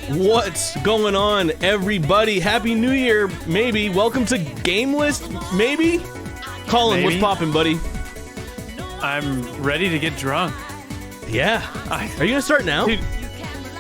What's going on, everybody? Happy New Year, maybe. Welcome to GameList, maybe? Kaulin, what's poppin', buddy? I'm ready to get drunk. Yeah. Are you gonna start now? Dude,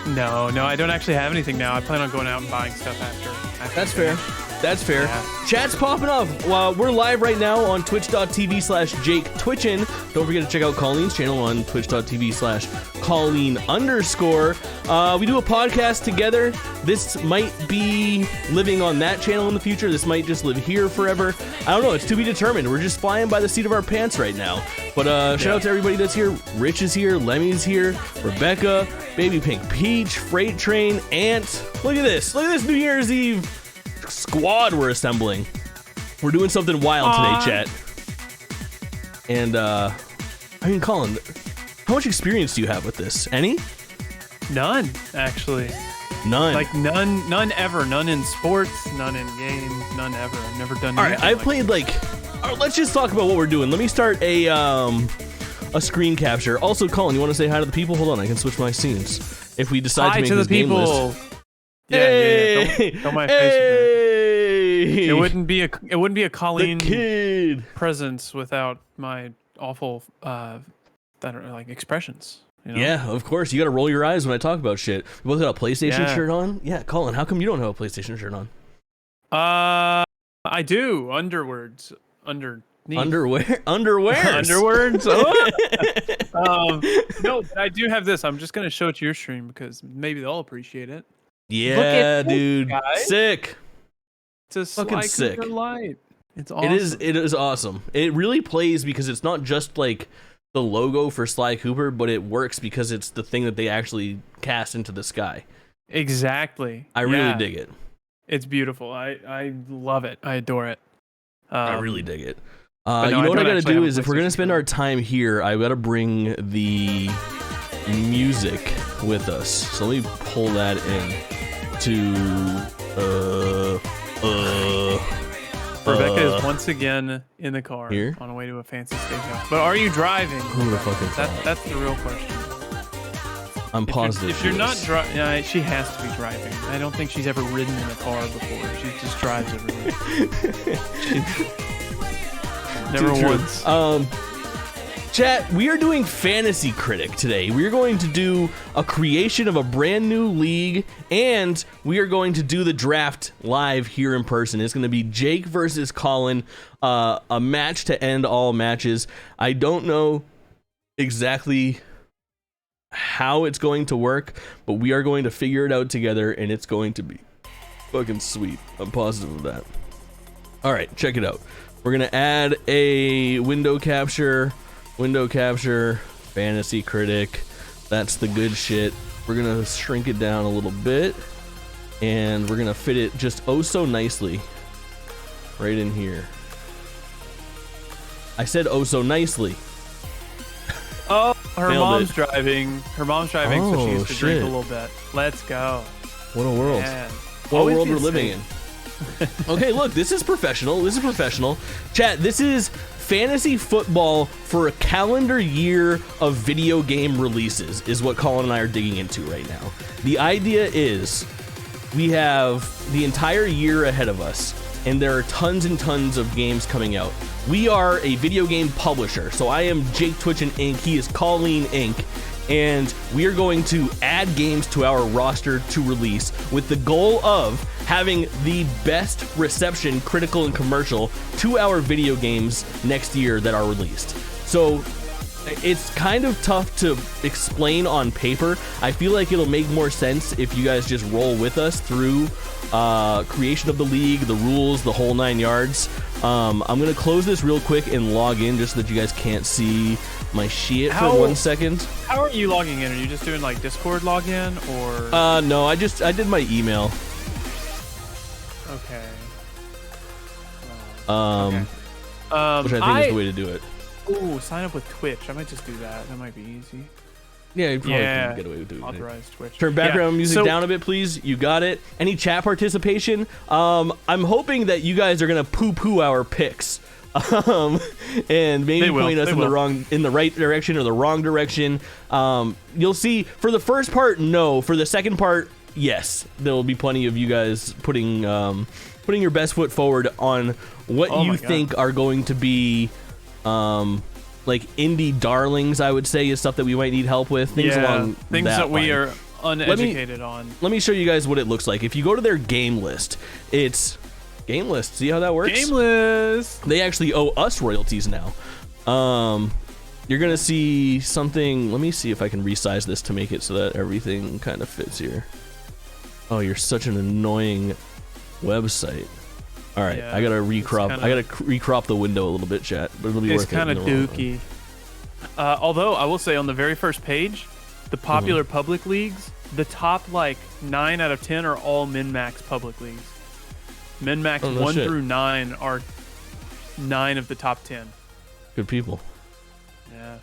no, I don't actually have anything now. I plan on going out and buying stuff after That's fair. That's fair. Yeah. Chat's popping off. We're live right now on twitch.tv/JakeTwitchin. Don't forget to check out Kaulin's channel on twitch.tv/Kaulin_. We do a podcast together. This might be living on that channel in the future. This might just live here forever. I don't know. It's to be determined. We're just flying by the seat of our pants right now. But shout out to everybody that's here. Rich is here. Lemmy's here. Rebecca. Baby Pink Peach. Freight Train. Ant. Look at this. Look at this New Year's Eve squad we're assembling. We're doing something wild today, chat. And I mean, Kaulin, how much experience do you have with this? Any? None, actually. None. Like none ever. None in sports, none in games, none ever. I've never done. All right, I've played like. Let's just talk about what we're doing. Let me start a screen capture. Also, Kaulin, you want to say hi to the people? Hold on, I can switch my scenes if we decide to make this game list. Yeah. Don't my face. It wouldn't be a Kaulin kid presence without my awful like expressions. You know? Yeah, of course. You got to roll your eyes when I talk about shit. We both got a PlayStation shirt on. Yeah, Kaulin, how come you don't have a PlayStation shirt on? I do. Underwords. Underneath. Underwears. Underwords. No, but I do have this. I'm just gonna show it to your stream because maybe they'll appreciate it. Yeah, dude. Sick. It's a fucking sick light. It's awesome. It is awesome. It really plays because it's not just like the logo for Sly Cooper, but it works because it's the thing that they actually cast into the sky. Exactly. I really dig it. It's beautiful. I love it. I adore it. I really dig it. You know what I gotta do is if we're gonna spend our time here, I gotta bring the music with us. So let me pull that in to Rebecca is once again in the car here on the way to a fancy steakhouse. But are you driving? Who the fuck is that's the real question. I'm positive. If you're not driving, she has to be driving. I don't think she's ever ridden in a car before. She just drives everywhere. Never once. Chat, we are doing Fantasy Critic today. We are going to do a creation of a brand new league, and we are going to do the draft live here in person. It's going to be Jake versus Kaulin, a match to end all matches. I don't know exactly how it's going to work, but we are going to figure it out together, and it's going to be fucking sweet. I'm positive of that. All right, check it out. We're going to add a window capture, Fantasy Critic. That's the good shit. We're going to shrink it down a little bit, and we're going to fit it just oh so nicely right in here. I said oh so nicely. Oh, her mom's driving. Her mom's driving, so she has to drink a little bit. Let's go. What a world. Man. What a world we're living in. Okay, look, this is professional. Chat, this is fantasy football for a calendar year of video game releases is what Kaulin and I are digging into right now. The idea is we have the entire year ahead of us, and there are tons and tons of games coming out. We are a video game publisher, so I am Jake Twitchin Inc. He is Kaulin Inc. And we are going to add games to our roster to release with the goal of having the best reception, critical and commercial, to our video games next year that are released. So it's kind of tough to explain on paper. I feel like it'll make more sense if you guys just roll with us through creation of the league, the rules, the whole 9 yards. I'm gonna close this real quick and log in just so that you guys can't see my shit for 1 second. How are you logging in? Are you just doing like Discord login or? No, I did my email. Okay. Which I think is the way to do it. Ooh, sign up with Twitch. I might just do that. That might be easy. Yeah, you probably can get away with doing it. Authorized Twitch. Turn background music down a bit, please. You got it. Any chat participation? I'm hoping that you guys are gonna poo-poo our picks. And maybe point us in the right direction or the wrong direction. You'll see for the first part, no. For the second part, yes, there will be plenty of you guys putting your best foot forward on what you think are going to be like indie darlings. I would say is stuff that we might need help with. Things that we are uneducated on. Let me show you guys what it looks like. If you go to their game list, it's GameList. See how that works? GameList. They actually owe us royalties now. You're gonna see something. Let me see if I can resize this to make it so that everything kind of fits here. Oh, you're such an annoying website. All right, I gotta recrop. I gotta recrop the window a little bit, chat. But it'll be worth it. It's kind of dookie. Although I will say, on the very first page, the popular public leagues, the top like 9 out of 10 are all min-max public leagues. Min-max 1 through 9 are 9 of the top 10. Good people. Yeah.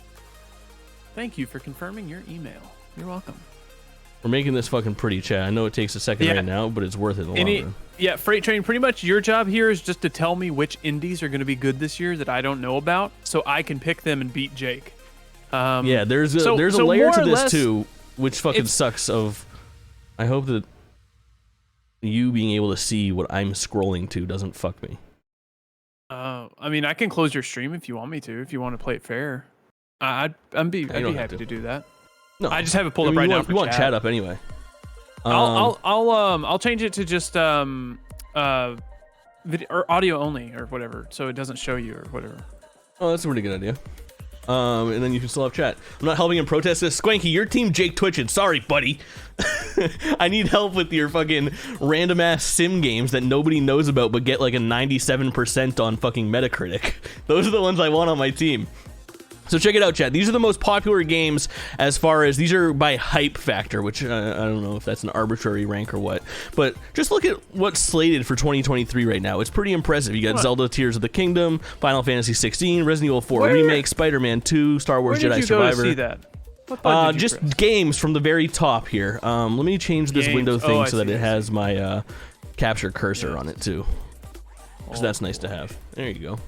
Thank you for confirming your email. You're welcome. We're making this fucking pretty, chat. I know it takes a second right now, but it's worth it in the long run. Yeah, Freight Train, pretty much your job here is just to tell me which indies are going to be good this year that I don't know about, so I can pick them and beat Jake. Yeah, there's a layer to this too, which fucking sucks. I hope that you being able to see what I'm scrolling to doesn't fuck me. I mean, I can close your stream if you want me to. If you want to play it fair, I'd be happy to do that. No, I just have it pulled up right now. You want chat up anyway. I'll change it to just video or audio only or whatever, so it doesn't show you or whatever. Oh, that's a pretty good idea. And then you can still have chat. I'm not helping him protest this. Squanky, your team Jake Twitchin'. Sorry, buddy. I need help with your fucking random ass sim games that nobody knows about but get like a 97% on fucking Metacritic. Those are the ones I want on my team. So check it out, chat. These are the most popular games as far as these are by hype factor, which I don't know if that's an arbitrary rank or what. But just look at what's slated for 2023 right now. It's pretty impressive. You got Zelda Tears of the Kingdom, Final Fantasy 16, Resident Evil 4 Remake, Spider-Man 2, Star Wars Jedi Survivor. Where did you go to see that? Just games from the very top here. Let me change this window thing so that it has my capture cursor on it too. Because that's nice to have. There you go.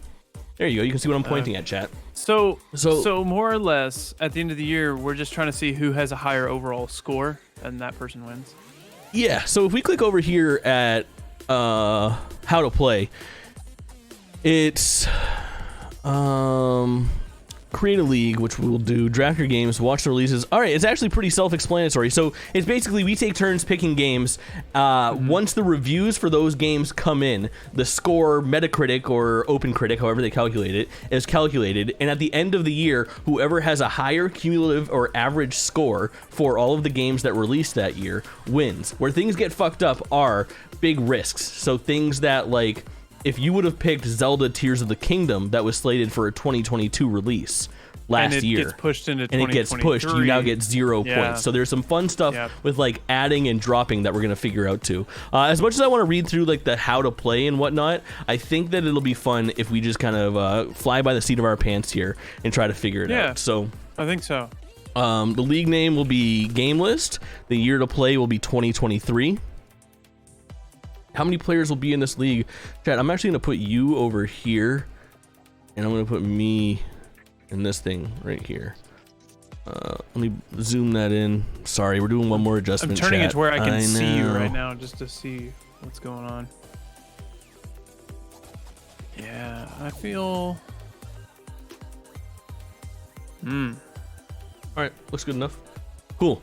There you go. You can see what I'm pointing at, chat. So more or less, at the end of the year, we're just trying to see who has a higher overall score, and that person wins. Yeah. So if we click over here at how to play, it's create a league, which we'll do, draft your games, watch the releases. All right, it's actually pretty self-explanatory. So it's basically we take turns picking games. Once the reviews for those games come in, the score, Metacritic or OpenCritic, however they calculate it, is calculated. And at the end of the year, whoever has a higher cumulative or average score for all of the games that released that year wins. Where things get fucked up are big risks. So things that like, if you would have picked Zelda Tears of the Kingdom that was slated for a 2022 release last year, gets pushed into and it gets pushed, you now get 0 points. So there's some fun stuff with like adding and dropping that we're gonna figure out too. As much as I want to read through like the how to play and whatnot, I think that it'll be fun if we just kind of fly by the seat of our pants here and try to figure it out. So I think so. The league name will be GameList. The year to play will be 2023. How many players will be in this league? Chat, I'm actually going to put you over here, and I'm going to put me in this thing right here. Let me zoom that in. Sorry, we're doing one more adjustment. I'm turning it to where I can see you right now just to see what's going on. Yeah, I feel... All right, looks good enough. Cool.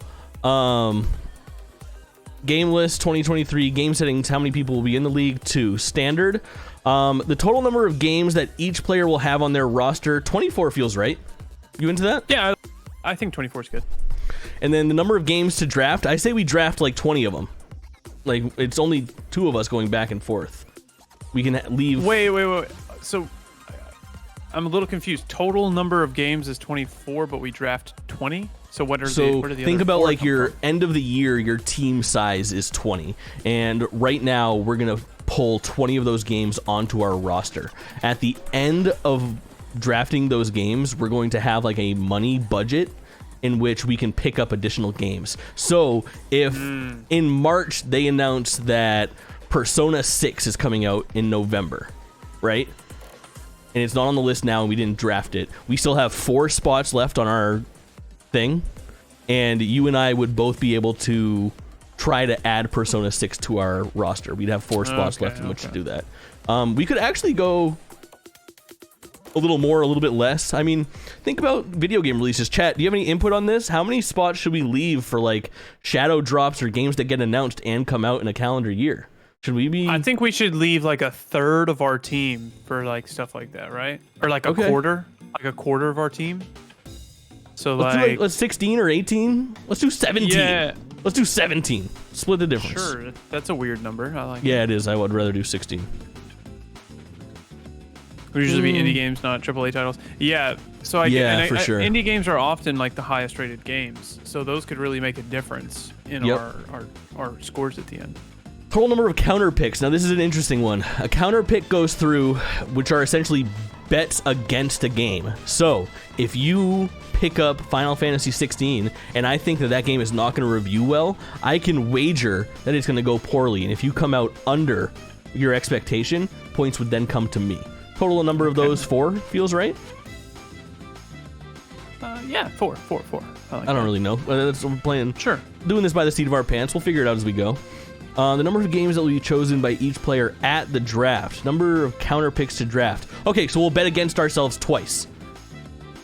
Game list 2023, game settings, how many people will be in the league? 2. Standard. The total number of games that each player will have on their roster, 24 feels right. You into that? Yeah, I think 24 is good. And then the number of games to draft, I say we draft like 20 of them. Like, it's only 2 of us going back and forth. We can leave... Wait. So, I'm a little confused. Total number of games is 24, but we draft 20? So what are the think other about like your from? End of the year, your team size is 20, and right now we're gonna pull 20 of those games onto our roster. At the end of drafting those games, we're going to have like a money budget in which we can pick up additional games. So if in March they announce that Persona 6 is coming out in November, right? And it's not on the list now and we didn't draft it. We still have 4 spots left on our thing, and you and I would both be able to try to add Persona 6 to our roster. We'd have 4 spots left in which to do that. We could actually go a little more, a little bit less. I mean, think about video game releases. Chat, do you have any input on this? How many spots should we leave for like shadow drops or games that get announced and come out in a calendar year? Should we be? I think we should leave like a third of our team for like stuff like that, right? Or like a quarter of our team. So let's 16 or 18. Let's do 17. Yeah. Let's do 17. Split the difference. Sure, that's a weird number. I like. Yeah, it is. I would rather do 16. Would usually be indie games, not AAA titles. Yeah, so for sure. Indie games are often like the highest rated games, so those could really make a difference in our scores at the end. Total number of counter picks. Now this is an interesting one. A counter pick goes through, which are essentially bets against a game. So if you pick up Final Fantasy 16 and I think that game is not going to review well, I can wager that it's going to go poorly. And if you come out under your expectation, points would then come to me. Total number of those 4 feels right? Yeah, 4. I don't really know. That's what we're playing. Sure. Doing this by the seat of our pants. We'll figure it out as we go. The number of games that will be chosen by each player at the draft. Number of counter picks to draft. Okay, so we'll bet against ourselves twice.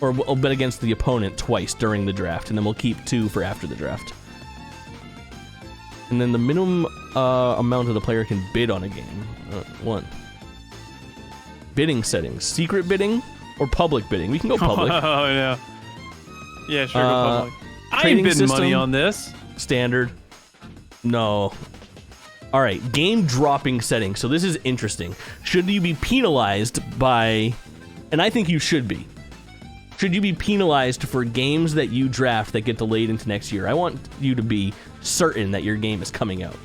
Or we'll bet against the opponent twice during the draft, and then we'll keep 2 for after the draft. And then the minimum amount that the player can bid on a game. 1. Bidding settings. Secret bidding or public bidding? We can go public. Oh, yeah. Yeah, sure, go public. I ain't bidding money on this. Standard. No. All right, game dropping settings. So this is interesting. Should you be penalized by... And I think you should be. Should you be penalized for games that you draft that get delayed into next year? I want you to be certain that your game is coming out.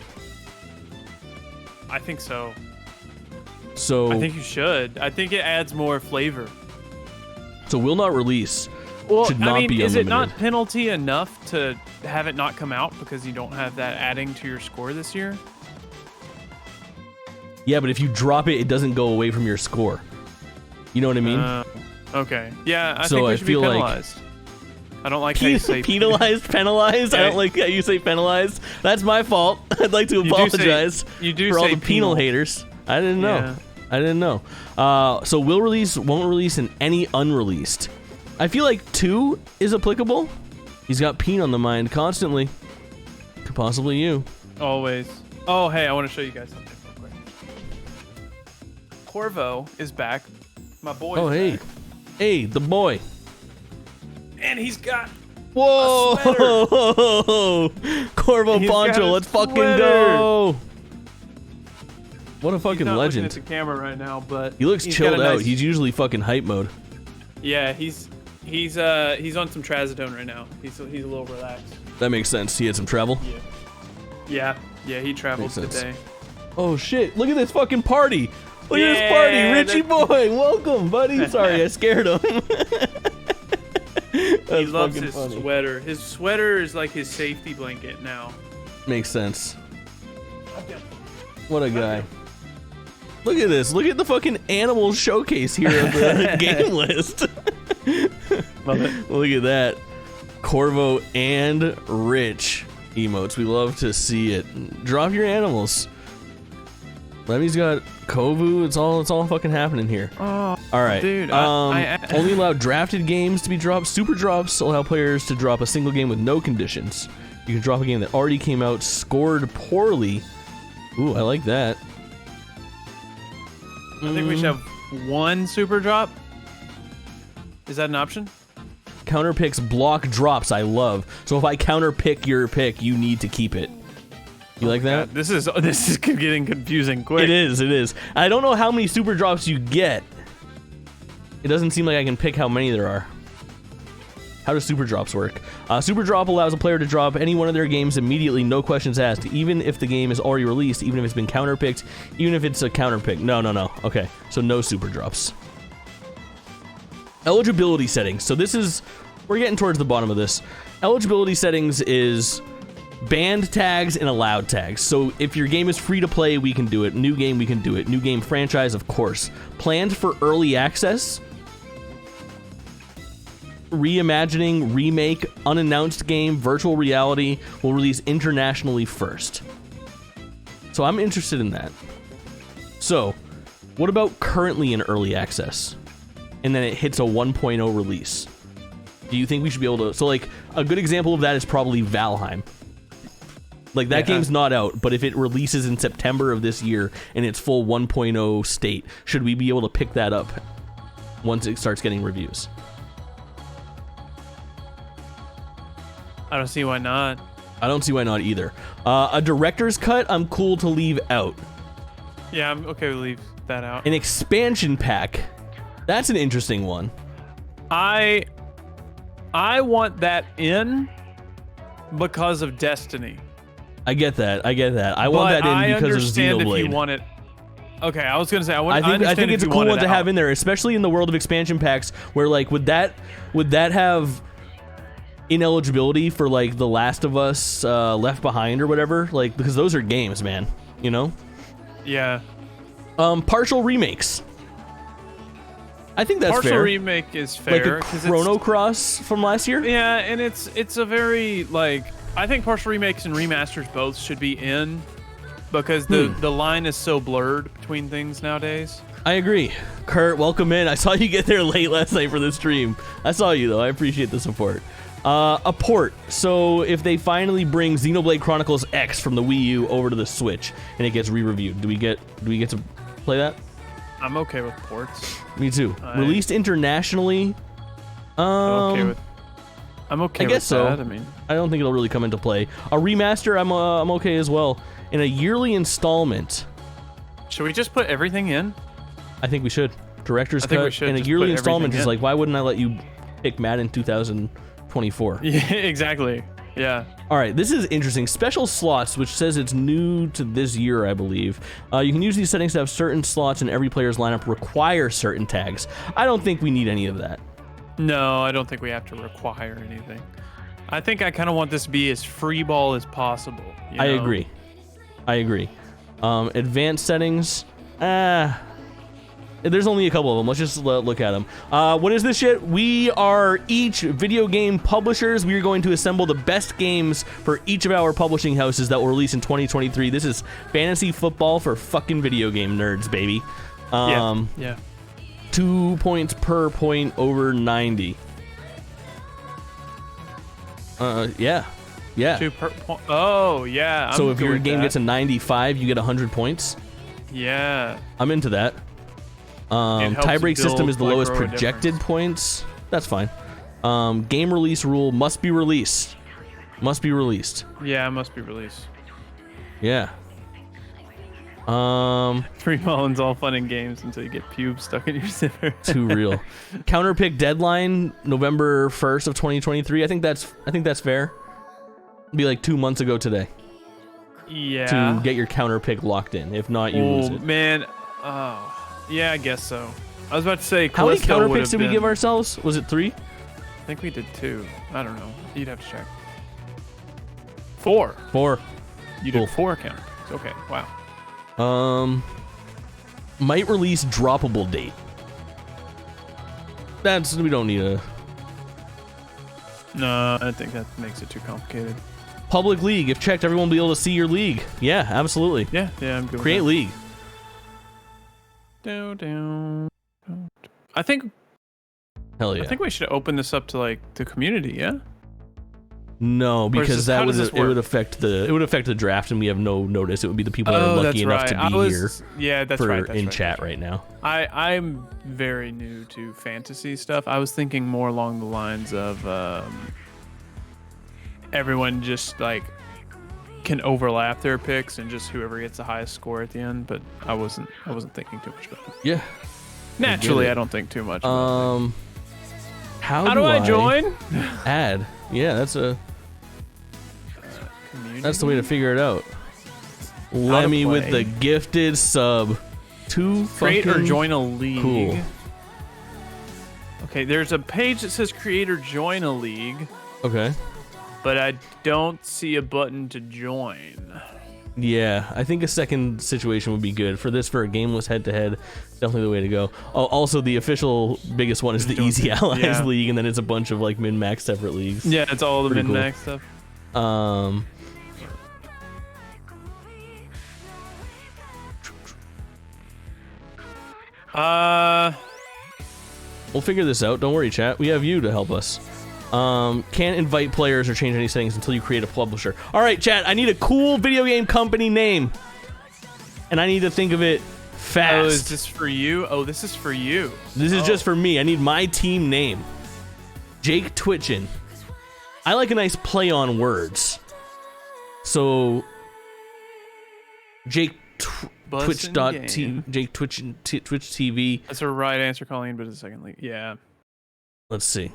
I think so. So I think you should. I think it adds more flavor. So will not release. Well, should not be is unlimited. it not penalty enough to have it not come out because you don't have that adding to your score this year? Yeah, but if you drop it, it doesn't go away from your score. You know what I mean? Okay. Yeah, I think we should be penalized. I don't like how you say penalized, penalized. I don't like how you say penalized. That's my fault. I'd like to apologize for all the penal haters. I didn't know. Yeah. I didn't know. So will release, won't release, and any unreleased. I feel like 2 is applicable. He's got Peen on the mind constantly. Could possibly you. Always. Oh, hey, I want to show you guys something real quick. Corvo is back. My boy. Oh, hey. Back. Hey, the boy. And he's got Whoa! Corvo Poncho, let's fucking go! What a fucking legend. He's not looking at the camera right now, but he looks chilled out. He's usually fucking hype mode. Yeah, he's on some trazodone right now. He's a little relaxed. That makes sense. He had some travel. Yeah, he traveled today. Oh shit! Look at this fucking party. Look at this party, Richie boy. Welcome, buddy. Sorry, I scared him. He loves his sweater. His sweater is like his safety blanket now. Makes sense. What a guy. Look at this. Look at the fucking animal showcase here of the game list. Love it. Look at that. Corvo and Rich emotes. We love to see it. Drop your animals. Lemmy's got Kovu. It's all fucking happening here. Oh, all right, dude. Only allow drafted games to be dropped. Super drops allow players to drop a single game with no conditions. You can drop a game that already came out, scored poorly. Ooh, I like that. I think we should have 1 super drop. Is that an option? Counter picks block drops. I love. So if I counter pick your pick, you need to keep it. You like that? God, this is getting confusing quick. It is. I don't know how many super drops you get. It doesn't seem like I can pick how many there are. How does super drops work? Super drop allows a player to drop any one of their games immediately, no questions asked, even if the game is already released, even if it's been counter picked, even if it's a counter pick. No. Okay, so no super drops. Eligibility settings. So we're getting towards the bottom of this. Eligibility settings is banned tags and allowed tags. So if your game is free to play, we can do it. New game, we can do it. New game franchise, of course. Planned for early access. reimagining, remake, unannounced game, virtual reality will release internationally first. So I'm interested in that. So, what about currently in early access? And then it hits a 1.0 release. Do you think we should be able to... So, like, a good example of that is probably Valheim. Like, that game's not out, but if it releases in September of this year in its full 1.0 state, should we be able to pick that up once it starts getting reviews? I don't see why not. I don't see why not either. A director's cut, I'm cool to leave out. Yeah, I'm okay with leave that out. An expansion pack, that's an interesting one. I want that in because of Destiny. I get that. I want that in because of understand Xenoblade. if you want it. Okay, I was gonna say I think it's a cool one to have in there, especially in the world of expansion packs, where like would that have ineligibility for like The Last of Us, Left Behind or whatever? Like, because those are games, man. You know? Yeah. Partial remakes. I think that's fair. Partial remake is fair. Like a Chrono Cross from last year? Yeah, and it's a very, like, I think partial remakes and remasters both should be in because the line is so blurred between things nowadays. I agree. Kurt, welcome in. I saw you get there late last night for the stream. I saw you, though. I appreciate the support. A port. So if they finally bring Xenoblade Chronicles X from the Wii U over to the Switch and it gets re-reviewed, do we get to play that? I'm okay with ports. Me too. Released internationally. I'm okay with I guess so. that. I mean, I don't think it'll really come into play. A remaster, I'm okay as well. In a yearly installment. Should we just put everything in? I think we should. Director's cut and a yearly installment is like, why wouldn't I let you pick Madden 2024? Yeah, exactly. Yeah. All right, this is interesting. Special slots, which says it's new to this year, I believe. You can use these settings to have certain slots in every player's lineup require certain tags. I don't think we need any of that. No, I don't think we have to require anything. I think I kind of want this to be as free ball as possible. You know? I agree. Advanced settings. There's only a couple of them. Let's just look at them. What is this shit? We are each video game publishers. We are going to assemble the best games for each of our publishing houses that will release in 2023. This is fantasy football for fucking video game nerds, baby. Yeah. 2 points per point over 90. Yeah. 2 per point. Oh, yeah. So if your game gets a 95, you get 100 points. Yeah. I'm into that. Tiebreak system is the lowest projected points. That's fine. Game release rule must be released. Must be released. Yeah, it must be released. Yeah. Free balling's all fun and games until you get pubes stuck in your zipper. Too real. Counterpick deadline November 1st of 2023. I think that's fair. It'd be like 2 months ago today. Yeah. To get your counterpick locked in. If not, you lose it. Man. Oh, yeah, I guess so. I was about to say, how many counterpicks did we give ourselves? Was it 3? I think we did 2. I don't know. You'd have to check. 4. You did 4 counterpicks. Okay. Wow. Might release droppable date. We don't need a... No, I think that makes it too complicated. Public league. If checked, everyone will be able to see your league. Yeah, absolutely. Yeah, I'm good. Create league. I think... Hell yeah. I think we should open this up to, like, the community, yeah? No, because it would affect the draft, and we have no notice. It would be the people that are lucky enough to be here. Yeah, that's right. In chat right now. I'm very new to fantasy stuff. I was thinking more along the lines of everyone just like can overlap their picks and just whoever gets the highest score at the end. But I wasn't thinking too much about it. Yeah. Naturally, I don't think too much. About how do I join? Add. Yeah, that's the way to figure it out. Lemmy with the gifted sub. Create or join a league. Cool. Okay, there's a page that says create or join a league. Okay. But I don't see a button to join. Yeah, I think a second situation would be good. For this, for a GameList head-to-head, definitely the way to go. Oh, also, the official biggest one is the Easy Allies League, and then it's a bunch of like min-max separate leagues. Yeah, it's all the Pretty min-max stuff. We'll figure this out. Don't worry, chat. We have you to help us. Can't invite players or change any settings until you create a publisher. All right, chat. I need a cool video game company name, and I need to think of it fast. Oh, is this for you? Oh, this is for you. This is just for me. I need my team name. Jake Twitchin. I like a nice play on words. So, Jake Twitch.tv. Jake Twitchin Twitch TV. That's a right answer, Kaulin, but it's a second league. Yeah. Let's see.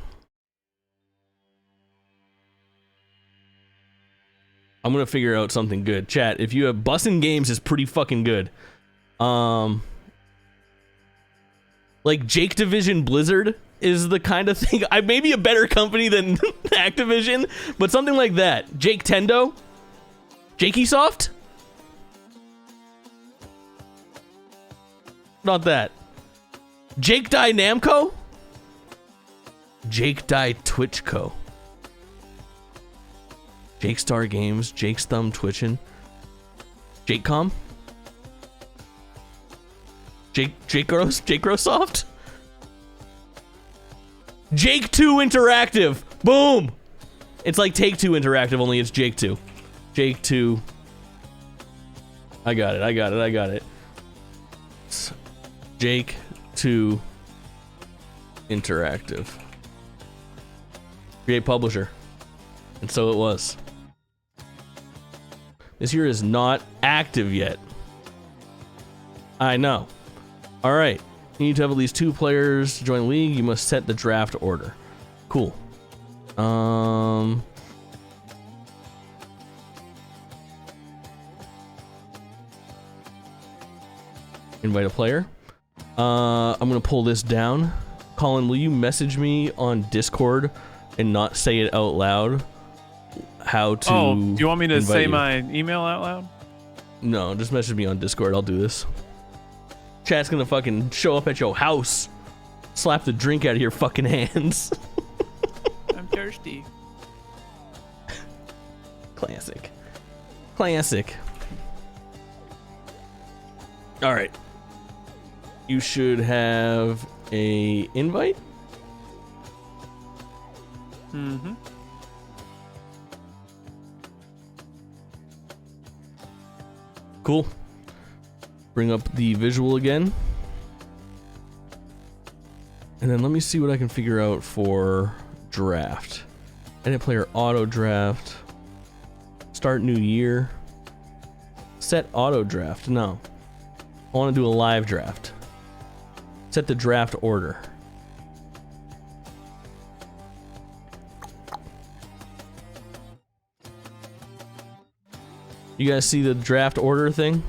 I'm gonna figure out something good. Chat, if you have Bussin' Games is pretty fucking good. Like Jake Division Blizzard is the kind of thing. I may be a better company than Activision, but something like that. Jake Tendo? Jakey Soft? Not that. Jake Die Namco? Jake Die Twitchco. Jake Star Games, Jake's Thumb Twitchin', JakeCom, Jake Grosoft, Jake 2 Interactive. Boom! It's like Take 2 Interactive, only it's Jake 2. Jake 2. I got it. It's Jake 2 Interactive. Create publisher. And so it was. This year is not active yet. I know. All right. You need to have at least 2 players to join the league. You must set the draft order. Cool. Invite a player. I'm gonna pull this down. Kaulin, will you message me on Discord and not say it out loud? How to? Oh, do you want me to say my email out loud? No, just message me on Discord. I'll do this. Chat's gonna fucking show up at your house, slap the drink out of your fucking hands. I'm thirsty. Classic. All right. You should have a invite. Mm-hmm. Cool. Bring up the visual again. And then let me see what I can figure out for draft. Edit player auto draft. Start new year. Set auto draft. No. I want to do a live draft. Set the draft order. You guys see the draft order thing?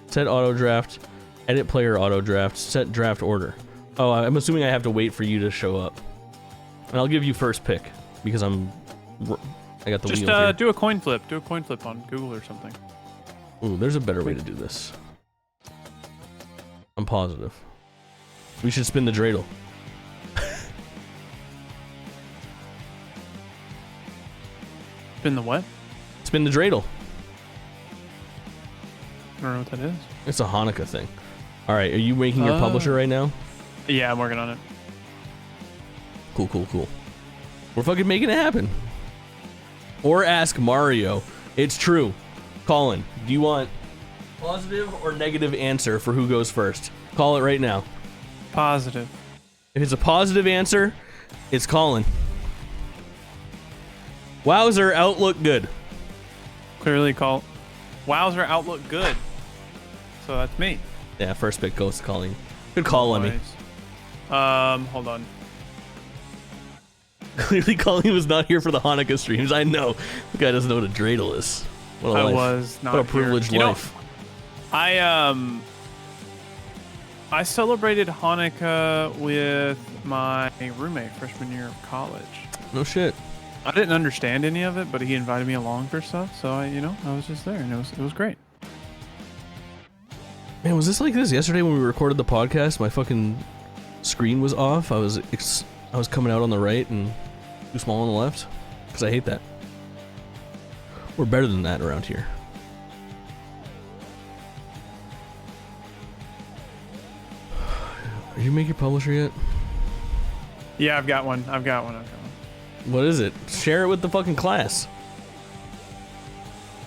Set auto draft, edit player auto draft, set draft order. Oh, I'm assuming I have to wait for you to show up. And I'll give you first pick because I got the wheel here. Just do a coin flip. Do a coin flip on Google or something. Ooh, there's a better way to do this. I'm positive. We should spin the dreidel. Spin the what? Spin the dreidel. I don't know what that is. It's a Hanukkah thing. All right, are you making your publisher right now? Yeah, I'm working on it. Cool. We're fucking making it happen. Or ask Mario. It's true. Kaulin, do you want positive or negative answer for who goes first? Call it right now. Positive. If it's a positive answer, it's Kaulin. Wowzer, outlook good. Clearly call. Wowzer, outlook good. So that's me. Yeah, first pick goes to Kaulin. Good call on me. Hold on. Clearly Kaulin was not here for the Hanukkah streams. I know. The guy doesn't know what a dreidel is. What a I life. was not What a privileged here. life. I celebrated Hanukkah with my roommate freshman year of college. No shit. I didn't understand any of it, but he invited me along for stuff, so I was just there, and it was great. Man, was this like this yesterday when we recorded the podcast? My fucking screen was off. I was coming out on the right and too small on the left, because I hate that. We're better than that around here. Did you make your publisher yet? Yeah, I've got one. What is it? Share it with the fucking class.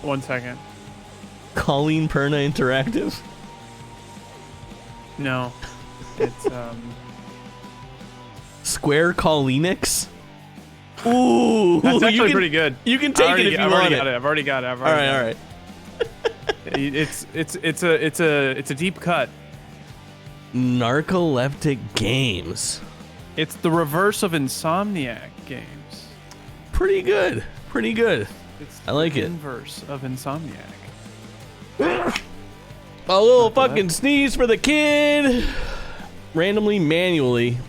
1 second. Kaulin Perna Interactive? No. It's Square Kaulinix? Ooh, that's actually pretty good. You can take it if you want it. I've already got it. All right. It's a deep cut. Narcoleptic Games. It's the reverse of Insomniac Games. Pretty good. It's I like the it. inverse of Insomniac. A little fucking sneeze for the kid. Randomly, manually.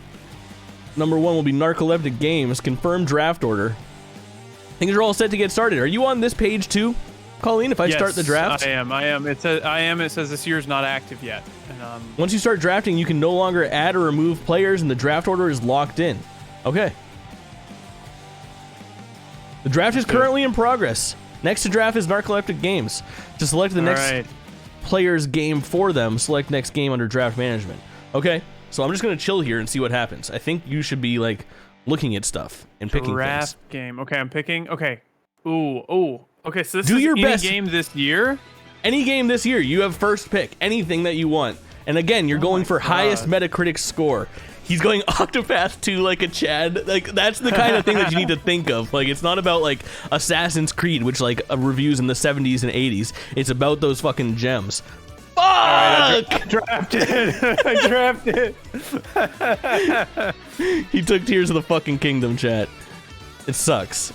Number 1 will be Narcoleptic Games. Confirmed draft order. Things are all set to get started. Are you on this page too, Kaulin? If I start the draft? I am. It says this year's not active yet. And, once you start drafting, you can no longer add or remove players, and the draft order is locked in. Okay. The draft is currently in progress. Next to draft is Narcoleptic Games. To select the next player's game for them, select next game under draft management. Okay, so I'm just going to chill here and see what happens. I think you should be, like, looking at stuff and picking draft things. Game. Okay, I'm picking. Okay. Ooh. Okay, so this Do is your any best. game this year? Any game this year, you have first pick. Anything that you want. And again, you're going for highest Metacritic score. He's going Octopath 2 like a Chad. Like, that's the kind of thing that you need to think of. Like, it's not about, like, Assassin's Creed, which, like, reviews in the 70s and 80s. It's about those fucking gems. Fuck! I drafted. He took Tears of the fucking Kingdom, chat. It sucks.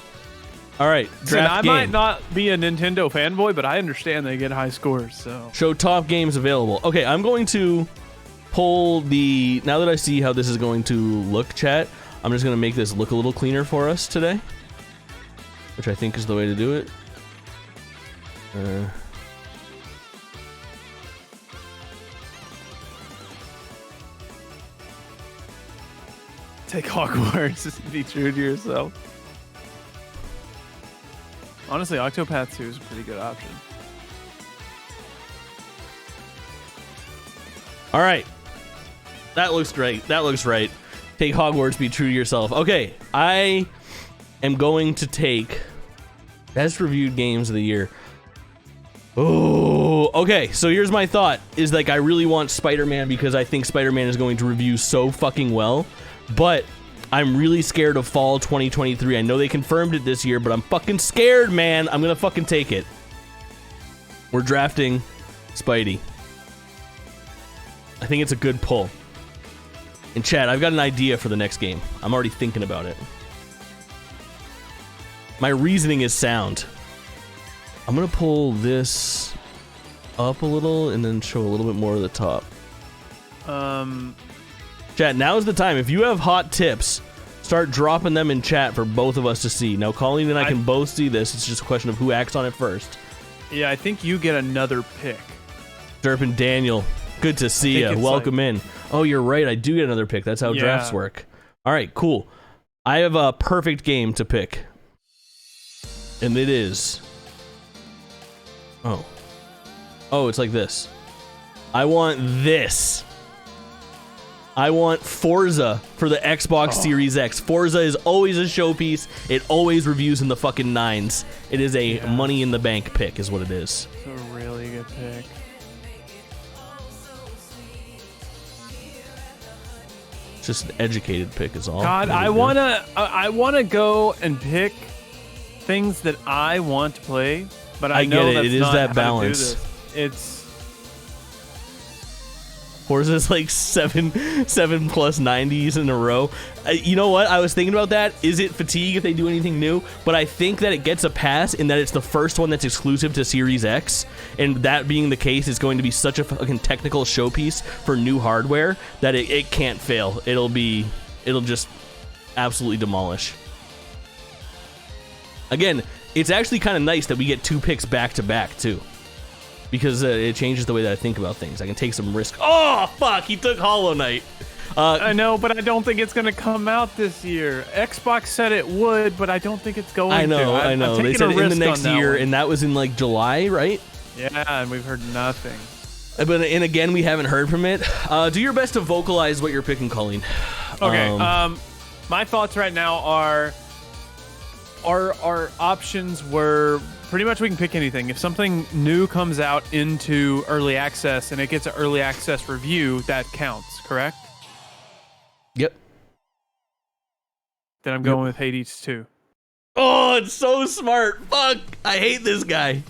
All right, draft I game. might not be a Nintendo fanboy, but I understand they get high scores, so. Show top games available. Okay, I'm going to pull the... Now that I see how this is going to look, chat, I'm just going to make this look a little cleaner for us today, which I think is the way to do it. Take Hogwarts. Just be true to yourself. Honestly, Octopath 2 is a pretty good option. All right. That looks right. Take Hogwarts, be true to yourself. Okay, I am going to take best reviewed games of the year. Oh, okay. So here's my thought: is like I really want Spider-Man because I think Spider-Man is going to review so fucking well, but I'm really scared of fall 2023. I know they confirmed it this year, but I'm fucking scared, man. I'm gonna fucking take it. We're drafting Spidey. I think it's a good pull. And chat, I've got an idea for the next game. I'm already thinking about it. My reasoning is sound. I'm gonna pull this up a little and then show a little bit more of the top. Chat, now is the time. If you have hot tips, start dropping them in chat for both of us to see. Now, Kaulin and I can both see this. It's just a question of who acts on it first. Yeah, I think you get another pick. Derp and Daniel, good to see you. Welcome in. Oh, you're right. I do get another pick. That's how drafts work. All right, cool. I have a perfect game to pick. And it is... Oh, it's like this. I want this. I want Forza for the Xbox Series X. Forza is always a showpiece. It always reviews in the fucking 9s. It is a money in the bank pick is what it is. It's a really good pick. It's just an educated pick is all. God, I wanna go and pick things that I want to play, but I know get it. It is that balance. It's Forza's like seven plus 90s in a row. You know what? I was thinking about that. Is it fatigue if they do anything new? But I think that it gets a pass in that it's the first one that's exclusive to Series X. And that being the case, it's going to be such a fucking technical showpiece for new hardware that it can't fail. It'll just absolutely demolish. Again, it's actually kind of nice that we get 2 picks back to back too, because it changes the way that I think about things. I can take some risk. Oh fuck! He took Hollow Knight. I know, but I don't think it's going to come out this year. Xbox said it would, but I don't think it's going to. I know. They said in the next year, and that was in like July, right? Yeah, and we've heard nothing. And again, we haven't heard from it. Do your best to vocalize what you're picking, Kaulin. Okay. My thoughts right now are our options were pretty much we can pick anything. If something new comes out into early access and it gets an early access review, that counts, correct? Yep. Then I'm going with Hades 2. Oh, it's so smart. Fuck. I hate this guy.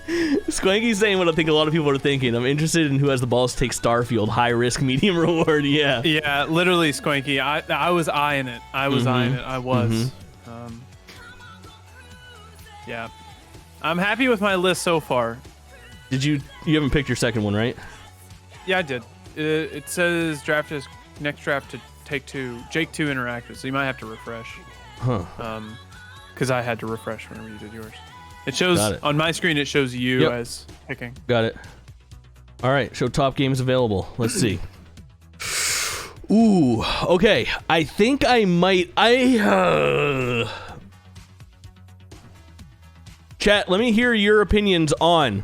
Squanky's saying what I think a lot of people are thinking. I'm interested in who has the balls to take Starfield. High risk, medium reward. Yeah. Yeah, literally, Squanky. I was eyeing it. I was. Yeah. I'm happy with my list so far. You haven't picked your second one, right? Yeah, I did. It says next draft to take 2, Jake 2 Interactive, so you might have to refresh. Huh. Because I had to refresh whenever you did yours. It shows on my screen. It shows you as picking. Got it. All right. Show top games available. Let's see. Ooh. Okay. I think I might. Chat. Let me hear your opinions on.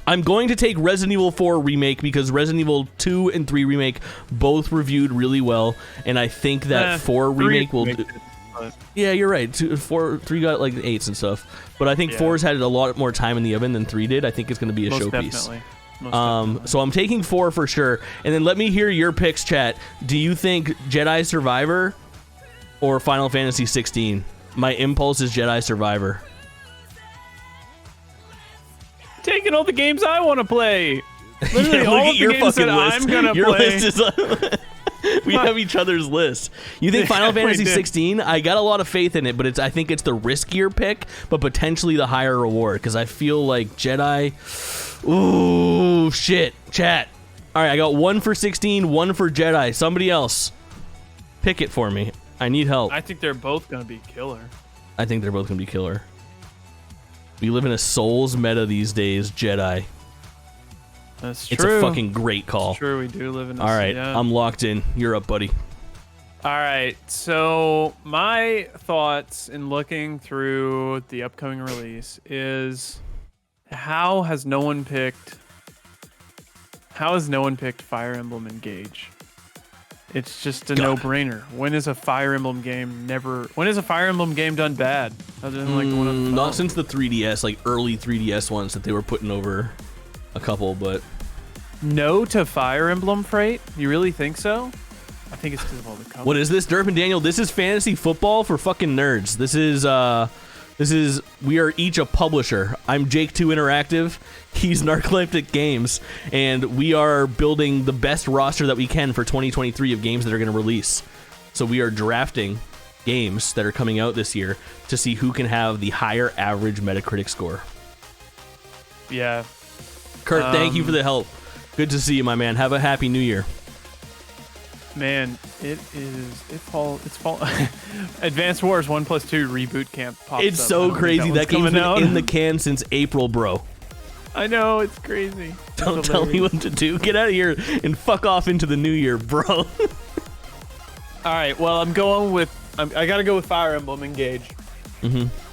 I'm going to take Resident Evil 4 Remake because Resident Evil 2 and 3 Remake both reviewed really well, and I think that 4 Remake will do. Yeah, you're right. 3 got like 8s and stuff, but I think 4's had a lot more time in the oven than 3 did. I think it's going to be a showpiece. Definitely. So I'm taking 4 for sure, and then let me hear your picks, chat. Do you think Jedi Survivor or Final Fantasy 16? My impulse is Jedi Survivor. Taking all the games I want to play. Literally all of the games that I'm gonna your play. List is we have each other's list. You think Final Fantasy 16? I got a lot of faith in it, but I think it's the riskier pick, but potentially the higher reward because I feel like Jedi. Ooh, shit, chat. All right, I got 1 for 16, 1 for Jedi. Somebody else, pick it for me. I need help. I think they're both gonna be killer. I think they're both gonna be killer. We live in a Souls meta these days, Jedi. That's true. It's a fucking great call. It's true, we do live in a All right, I'm locked in. You're up, buddy. All right, so my thoughts in looking through the upcoming release is how has no one picked Fire Emblem Engage? It's just a no-brainer. When is a Fire Emblem game done bad? Other than like the one on the phone? Not since the 3DS, like early 3DS ones that they were putting over a couple, but no to Fire Emblem Freight? You really think so? I think it's because of all the colors. What is this, Derp and Daniel? This is fantasy football for fucking nerds. This is we are each a publisher. I'm Jake 2 Interactive. He's Narcoleptic Games, and we are building the best roster that we can for 2023 of games that are going to release. So we are drafting games that are coming out this year to see who can have the higher average Metacritic score. Yeah. Kurt, thank you for the help. Good to see you, my man. Have a happy new year. Man, it's fall. Advanced Wars 1+2 Reboot Camp pops It's up. so crazy. That game's been in the can since April, bro. I know, it's crazy. Don't tell me what to do. Get out of here and fuck off into the new year, bro. All right, well, I gotta go with Fire Emblem Engage.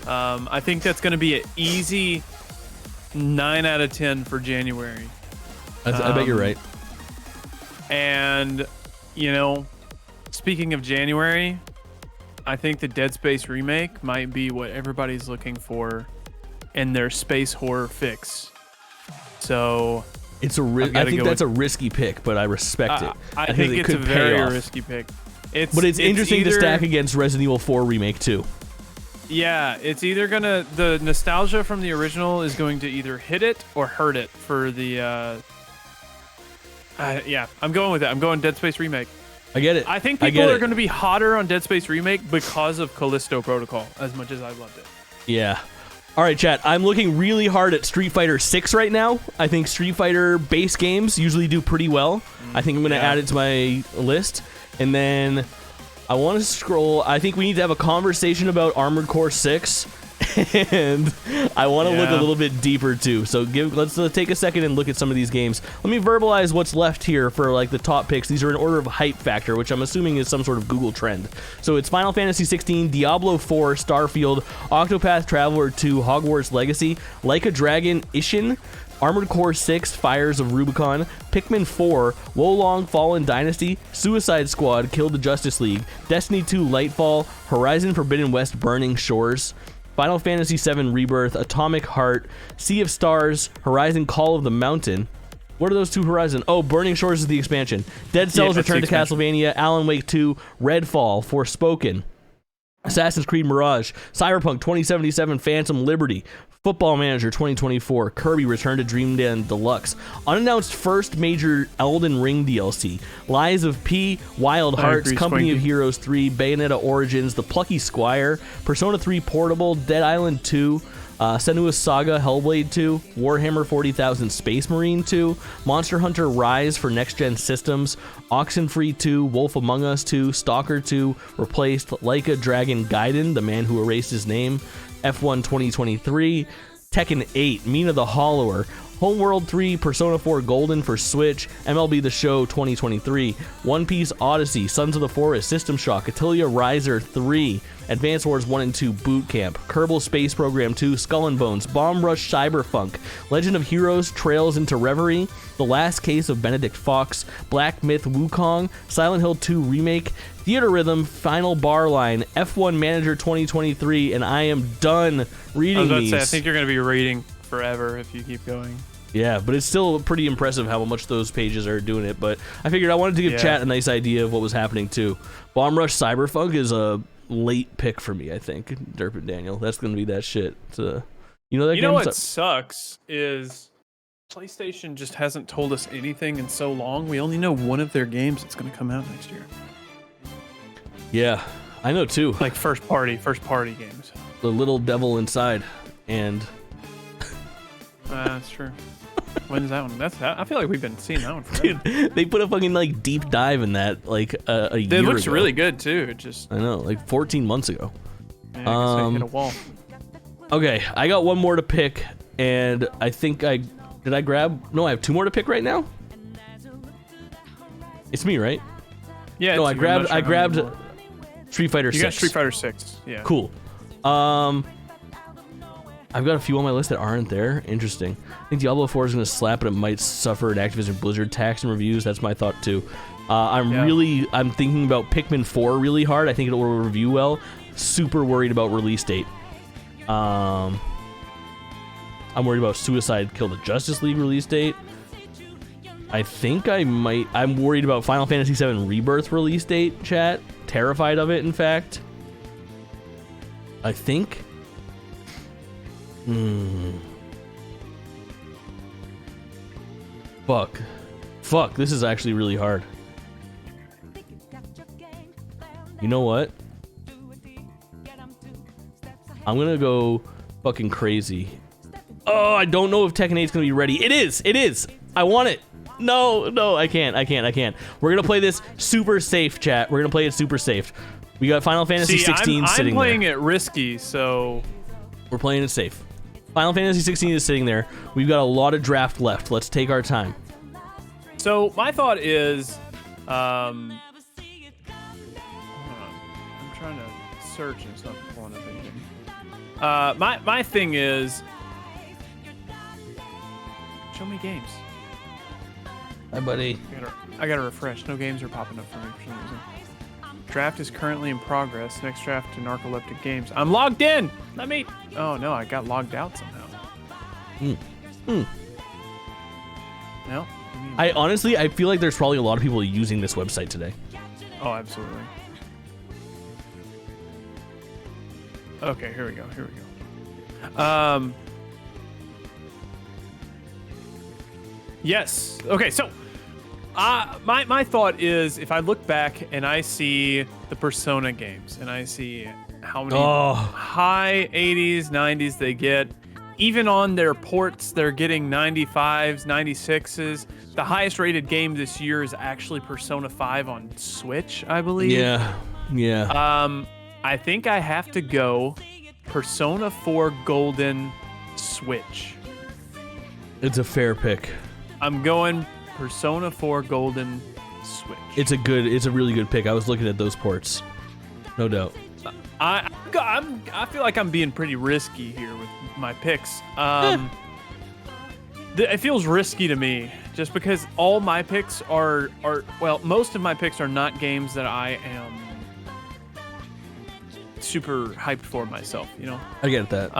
I think that's gonna be an easy 9 out of 10 for January. I bet you're right. And, speaking of January, I think the Dead Space remake might be what everybody's looking for in their space horror fix. So I think that's a risky pick, but I respect it. I think it's a very risky pick. But it's interesting to stack against Resident Evil 4 Remake too. Yeah, it's either the nostalgia from the original is going to either hit it or hurt it for the I'm going with it. I'm going Dead Space Remake. I get it. I think people are going to be hotter on Dead Space Remake because of Callisto Protocol, as much as I loved it. Yeah. All right, chat. I'm looking really hard at Street Fighter 6 right now. I think Street Fighter base games usually do pretty well. I think I'm going to add it to my list. And then I want to scroll. I think we need to have a conversation about Armored Core 6. And I want to look a little bit deeper too. So let's take a second and look at some of these games. Let me verbalize what's left here for like the top picks. These are in order of hype factor, which I'm assuming is some sort of Google trend. So it's Final Fantasy 16, Diablo 4, Starfield, Octopath Traveler 2, Hogwarts Legacy, Like a Dragon, Ishin, Armored Core 6, Fires of Rubicon, Pikmin 4, Wolong Fallen Dynasty, Suicide Squad, Kill the Justice League, Destiny 2 Lightfall, Horizon Forbidden West Burning Shores, Final Fantasy VII Rebirth, Atomic Heart, Sea of Stars, Horizon Call of the Mountain. What are those two Horizon? Oh, Burning Shores is the expansion. Dead Cells Return to Castlevania, Alan Wake 2, Redfall, Forspoken, Assassin's Creed Mirage, Cyberpunk 2077, Phantom Liberty, Football Manager 2024, Kirby Return to Dreamland Deluxe, unannounced first major Elden Ring DLC, Lies of P, Wild Hearts, Company of Heroes 3, Bayonetta Origins, The Plucky Squire, Persona 3 Portable, Dead Island 2, Senua's Saga, Hellblade 2, Warhammer 40,000 Space Marine 2, Monster Hunter Rise for next-gen systems, Oxenfree 2, Wolf Among Us 2, Stalker 2, Replaced, Like a Dragon Gaiden, The Man Who Erased His Name, F1 2023, Tekken 8, Mina the Hollower, Homeworld 3, Persona 4 Golden for Switch, MLB The Show 2023, One Piece Odyssey, Sons of the Forest, System Shock, Atelier Riser 3, Advance Wars 1 and 2 Boot Camp, Kerbal Space Program 2, Skull and Bones, Bomb Rush Cyberpunk, Legend of Heroes Trails into Reverie, The Last Case of Benedict Fox, Black Myth Wukong, Silent Hill 2 Remake, Theater Rhythm, Final Bar Line, F1 Manager 2023, and I am done reading these. I was about to say, I think you're going to be reading forever if you keep going. Yeah, but it's still pretty impressive how much those pages are doing it. But I figured I wanted to give chat a nice idea of what was happening too. Bomb Rush Cyberpunk is a late pick for me, I think. Derp and Daniel, that's going to be that shit. You know that. You know what sucks is PlayStation just hasn't told us anything in so long. We only know one of their games that's going to come out next year. Yeah, I know too. Like first party games. The Little Devil Inside, and that's true. When's that one? I feel like we've been seeing that one forever. Dude, they put a fucking like deep dive in that like a year ago. It looks really good too. I know, like 14 months ago. Yeah, I guess I hit a wall. Okay, I got one more to pick, and I think I grab. No, I have two more to pick right now. It's me, right? Yeah. No, I grabbed Street Fighter 6. You got Street Fighter 6. Yeah. Cool. I've got a few on my list that aren't there. Interesting. I think Diablo 4 is going to slap, but it might suffer an Activision Blizzard tax and reviews. That's my thought too. I'm thinking about Pikmin 4 really hard. I think it will review well. Super worried about release date. I'm worried about Suicide Kill the Justice League release date. I think I'm worried about Final Fantasy VII Rebirth release date, chat. Terrified of it, in fact. I think. Fuck, this is actually really hard. You know what? I'm gonna go fucking crazy. Oh, I don't know if Tekken 8 is gonna be ready. It is! I want it! No, I can't. We're gonna play this super safe, chat. We're gonna play it super safe. We got Final Fantasy 16 sitting there. I'm playing it risky, so... We're playing it safe. Final Fantasy 16 is sitting there. We've got a lot of draft left. Let's take our time. So my thought is, I'm trying to search and stuff pulling up anything. My thing is, show me games. Hi, buddy. I gotta refresh. No games are popping up for me for some reason. Draft is currently in progress. Next draft to Narcoleptic Games. I'm logged in. Let me. Oh no, I got logged out somehow. No. I feel like there's probably a lot of people using this website today. Oh, absolutely. Okay, here we go. Yes. Okay, so my thought is, if I look back and I see the Persona games and I see how many high 80s, 90s they get, even on their ports, they're getting 95s, 96s. The highest rated game this year is actually Persona 5 on Switch, I believe. Yeah. Yeah. I think I have to go Persona 4 Golden Switch. It's a fair pick. I'm going Persona 4 Golden Switch. It's a really good pick. I was looking at those ports. No doubt. I feel like I'm being pretty risky here with my picks. It feels risky to me just because all my picks are most of my picks are not games that I am super hyped for myself, you know? I get that.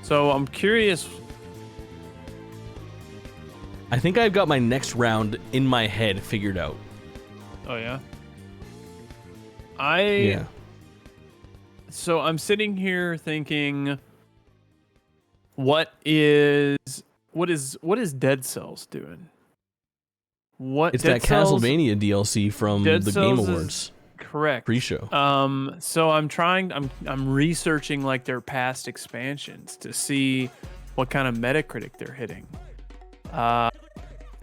So I'm curious. I think I've got my next round in my head figured out. Oh, yeah? So I'm sitting here thinking, what is Dead Cells doing? It's Dead that Cells, Castlevania DLC from Dead the Cells Game Awards. Correct. Pre-show. So I'm researching like their past expansions to see what kind of Metacritic they're hitting.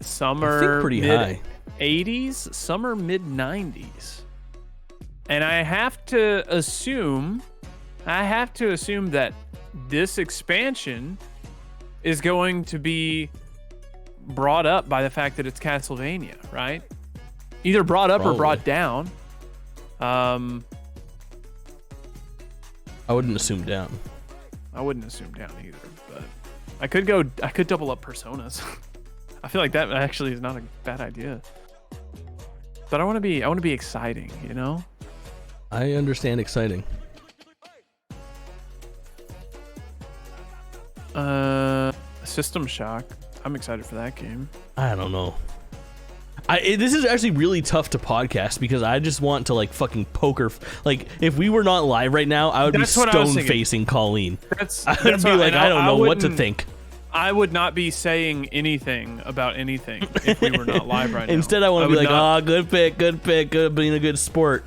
Some are pretty high. 80s, some are mid 90s. And I have to assume that this expansion is going to be brought up by the fact that it's Castlevania, right? Either brought up or brought down. I wouldn't assume down. I wouldn't assume down either, but I could double up Personas. I feel like that actually is not a bad idea. But I want to be exciting, you know? I understand exciting. System Shock. I'm excited for that game. I don't know. This is actually really tough to podcast because I just want to like fucking poker. Like if we were not live right now, I would be stone facing Kaulin. I would be like, I don't know what to think. I would not be saying anything about anything if we were not live right now. Instead, I want to be like, good pick, good, being a good sport.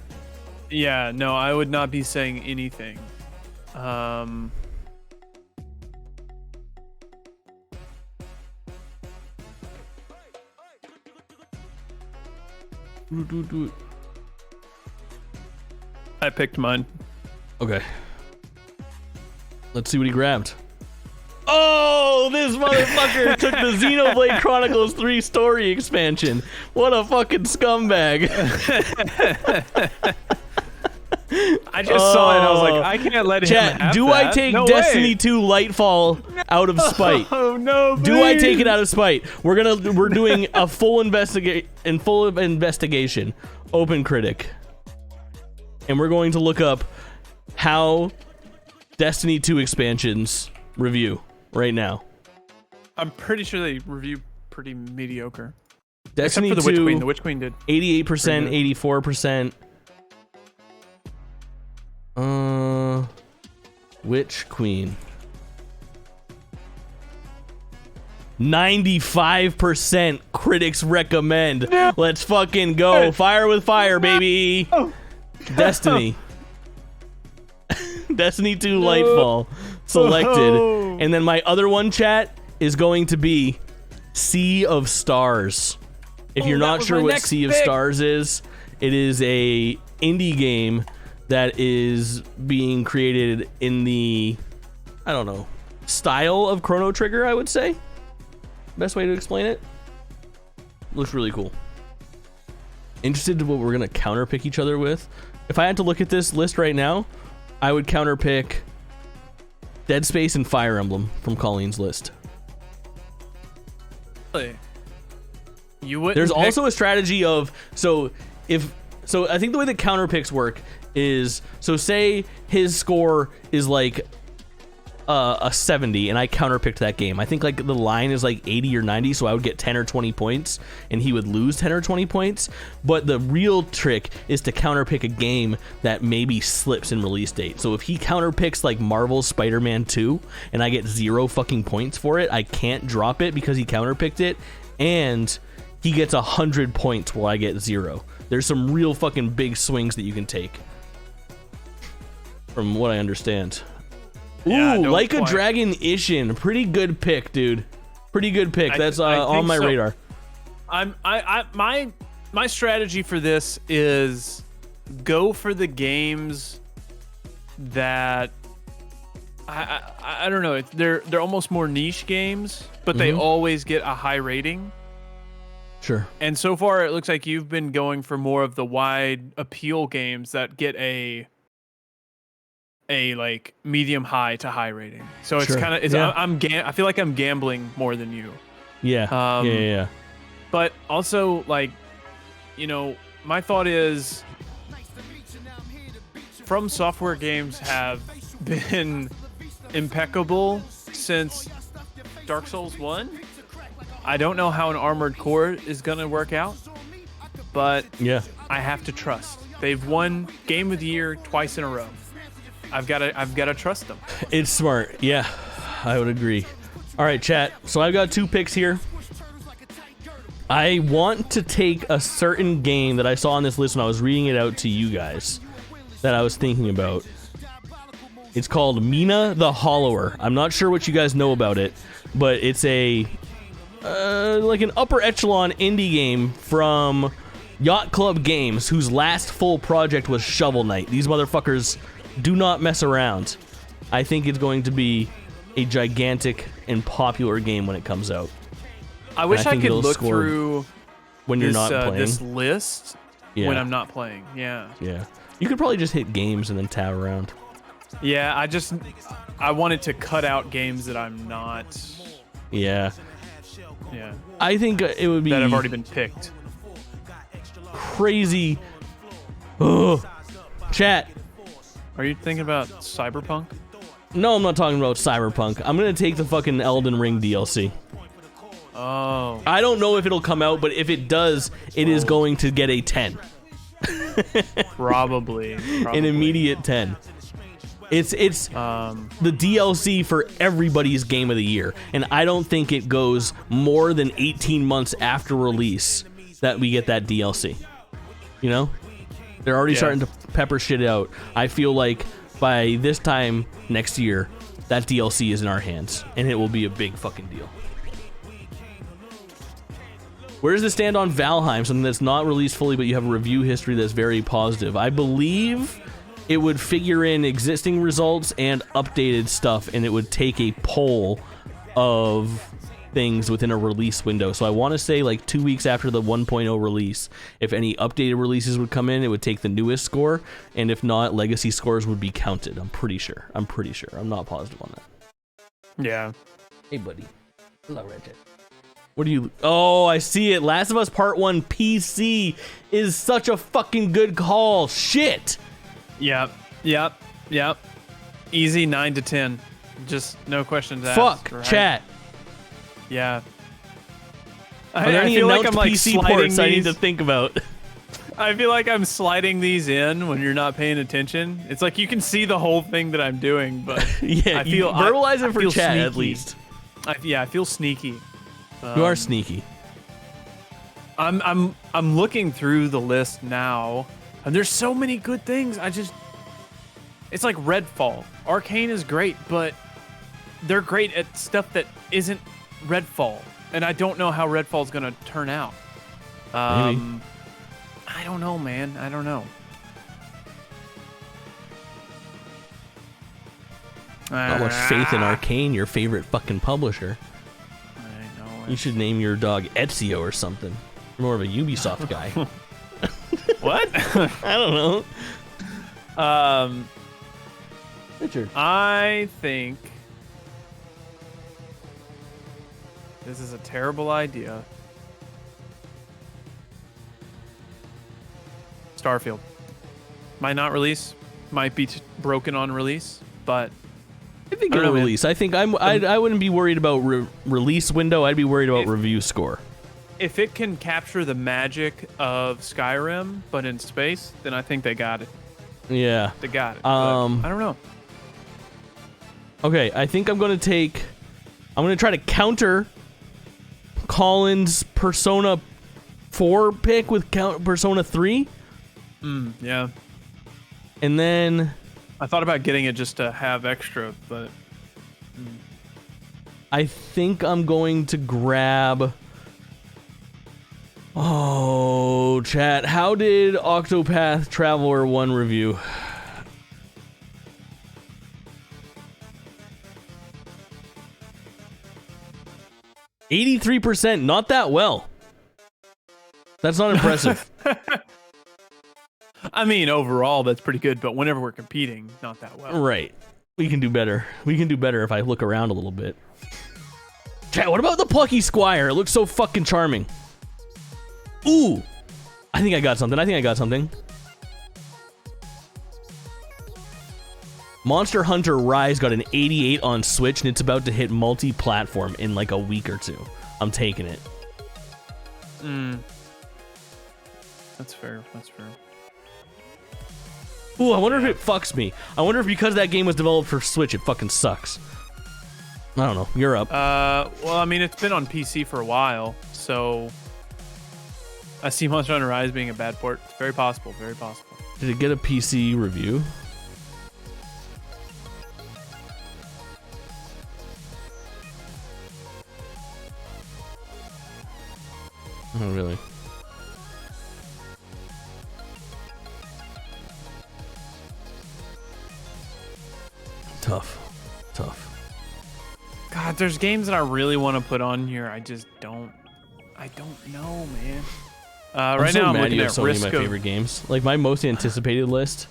Yeah, no, I would not be saying anything. I picked mine. Okay. Let's see what he grabbed. Oh, this motherfucker took the Xenoblade Chronicles 3 story expansion. What a fucking scumbag. I just saw it and I was like, I can't let him have do that. I take Destiny 2 Lightfall out of spite? Oh no, please. Do I take it out of spite? We're doing a full investigation. Open Critic. And we're going to look up how Destiny 2 expansions review right now. I'm pretty sure they review pretty mediocre. Destiny Except for 2, the Witch Queen did 88%, 84%. Witch Queen. 95% critics recommend. No. Let's fucking go. Fire with fire, baby. No. Destiny. Destiny 2 Lightfall selected. And then my other one, chat, is going to be Sea of Stars. If you're not sure what Sea of Stars is, it is a indie game that is being created in the, I don't know, style of Chrono Trigger, I would say. Best way to explain it. Looks really cool. Interested in what we're gonna counterpick each other with. If I had to look at this list right now, I would counterpick Dead Space and Fire Emblem from Kaulin's list. Really? You would. There's also a strategy of I think the way that counterpicks work is, so say his score is like a 70 and I counterpicked that game. I think like the line is like 80 or 90, so I would get 10 or 20 points and he would lose 10 or 20 points. But the real trick is to counterpick a game that maybe slips in release date. So if he counterpicks like Marvel's Spider-Man 2 and I get 0 fucking points for it, I can't drop it because he counterpicked it, and he gets 100 points while I get 0. There's some real fucking big swings that you can take, from what I understand. Ooh, yeah, Like a Dragon Ishin. Pretty good pick, dude. Pretty good pick. That's on my radar. My strategy for this is go for the games that I don't know. They're almost more niche games, but they always get a high rating. Sure. And so far, it looks like you've been going for more of the wide appeal games that get a like medium high to high rating. So it's kind of I feel like I'm gambling more than you. Yeah. Yeah. But also, like, you know, my thought is From Software games have been impeccable since Dark Souls 1. I don't know how an Armored Core is going to work out, but I have to trust. They've won Game of the Year twice in a row. I've got to trust them. It's smart. Yeah, I would agree. All right, chat. So I've got 2 picks here. I want to take a certain game that I saw on this list when I was reading it out to you guys that I was thinking about. It's called Mina the Hollower. I'm not sure what you guys know about it, but it's a like an upper echelon indie game from Yacht Club Games, whose last full project was Shovel Knight. These motherfuckers do not mess around. I think it's going to be a gigantic and popular game when it comes out. I wish I could look through when you're not playing this list when I'm not playing. Yeah. You could probably just hit games and then tab around. Yeah, I wanted to cut out games that I'm not. Yeah. Yeah. I think it would be that have already been picked. Crazy. Oh, chat. Are you thinking about Cyberpunk? No, I'm not talking about Cyberpunk. I'm gonna take the fucking Elden Ring DLC. Oh. I don't know if it'll come out, but if it does, it is going to get a 10. Probably. An immediate 10. It's the DLC for everybody's Game of the Year, and I don't think it goes more than 18 months after release that we get that DLC. You know? They're already starting to pepper shit out. I feel like by this time next year, that DLC is in our hands, and it will be a big fucking deal. Where does it stand on Valheim? Something that's not released fully, but you have a review history that's very positive. I believe it would figure in existing results and updated stuff, and it would take a poll of things within a release window. So I want to say like 2 weeks after the 1.0 release, if any updated releases would come in, it would take the newest score, and if not, legacy scores would be counted. I'm pretty sure. I'm not positive on that. Yeah. Hey, buddy. Hello, Reggie. What do you... Oh, I see it. Last of Us Part 1 PC is such a fucking good call. Shit. Yep. Easy 9 to 10. Just no questions asked. Fuck, right? Chat. Yeah. Are there any announced PC ports I need to think about? I feel like I'm sliding these in when you're not paying attention. It's like you can see the whole thing that I'm doing, but yeah, verbalize it for chat sneaky. At least. I feel sneaky. You are sneaky. I'm looking through the list now, and there's so many good things. It's like Redfall. Arcane is great, but they're great at stuff that isn't Redfall, and I don't know how Redfall's gonna turn out. Maybe. I don't know, man. I don't know. Not much faith in Arcane, your favorite fucking publisher. I know. You should name your dog Ezio or something. You're more of a Ubisoft guy. What? I don't know. Richard. I think this is a terrible idea. Starfield. Might not release. Might be broken on release, but I think it'll release. I think I wouldn't be worried about release window. I'd be worried about review score. If it can capture the magic of Skyrim, but in space, then I think they got it. Yeah. They got it. I don't know. Okay, I think I'm going to try to counter Kaulin's Persona 4 pick with Persona 3. Yeah. And then I thought about getting it just to have extra, but I think I'm going to grab... Oh, chat. How did Octopath Traveler 1 review? %, not that well. That's not impressive. I mean, overall, that's pretty good, but whenever we're competing, not that well. Right. We can do better. We can do better if I look around a little bit. Chat, what about the Plucky Squire? It looks so fucking charming. Ooh. I think I got something. Monster Hunter Rise got an 88 on Switch, and it's about to hit multi-platform in like a week or two. I'm taking it. That's fair. Ooh, I wonder if it fucks me. I wonder if because that game was developed for Switch, it fucking sucks. I don't know. You're up. Well, I mean, it's been on PC for a while, so I see Monster Hunter Rise being a bad port. It's very possible. Did it get a PC review? Oh, really? Tough. God, there's games that I really want to put on here. I don't know, man. Right now, I'm looking at so many of my favorite games. Like my most anticipated list.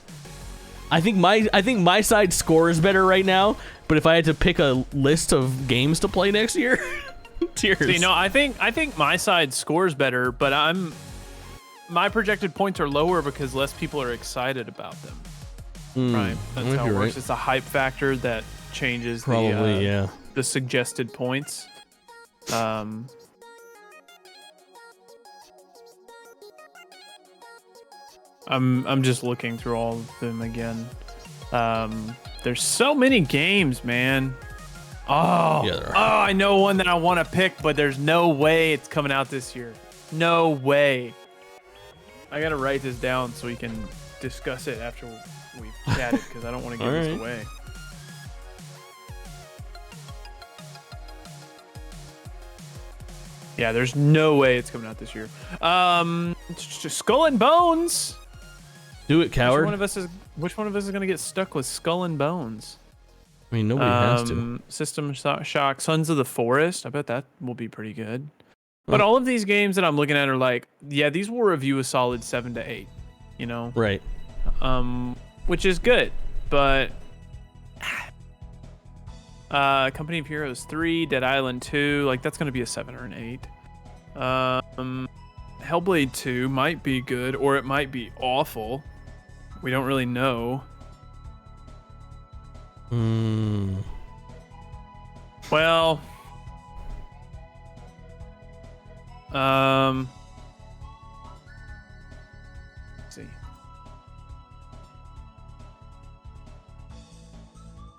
I think my side score is better right now. But if I had to pick a list of games to play next year, tears. See, no, I think my side scores better, but my projected points are lower because less people are excited about them. Right, that's how it works. Right. It's a hype factor that changes the suggested points. I'm just looking through all of them again. There's so many games, man. I know one that I want to pick, but there's no way it's coming out this year. No way. I gotta write this down so we can discuss it after we've chatted, because I don't want to give this away. Yeah, there's no way it's coming out this year. Skull and Bones. Do it, coward. Which one of us is gonna get stuck with Skull and Bones? I mean, nobody has to. System Shock, Sons of the Forest. I bet that will be pretty good. But all of these games that I'm looking at are like, yeah, these will review a solid 7 to 8. You know. Right. Which is good, but Company of Heroes 3, Dead Island 2, like that's gonna be a 7 or an 8. Hellblade 2 might be good, or it might be awful. We don't really know. Well, let's see.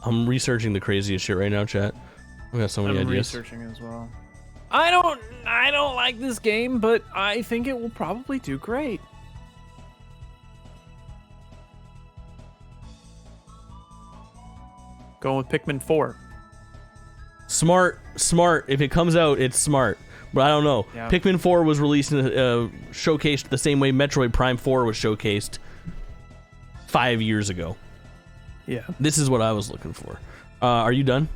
I'm researching the craziest shit right now, chat. We got so many ideas. I'm researching as well. I don't like this game, but I think it will probably do great. Going with Pikmin 4. Smart. If it comes out, it's smart. But I don't know. Yeah. Pikmin 4 was released and showcased the same way Metroid Prime 4 was showcased 5 years ago. Yeah. This is what I was looking for. Are you done?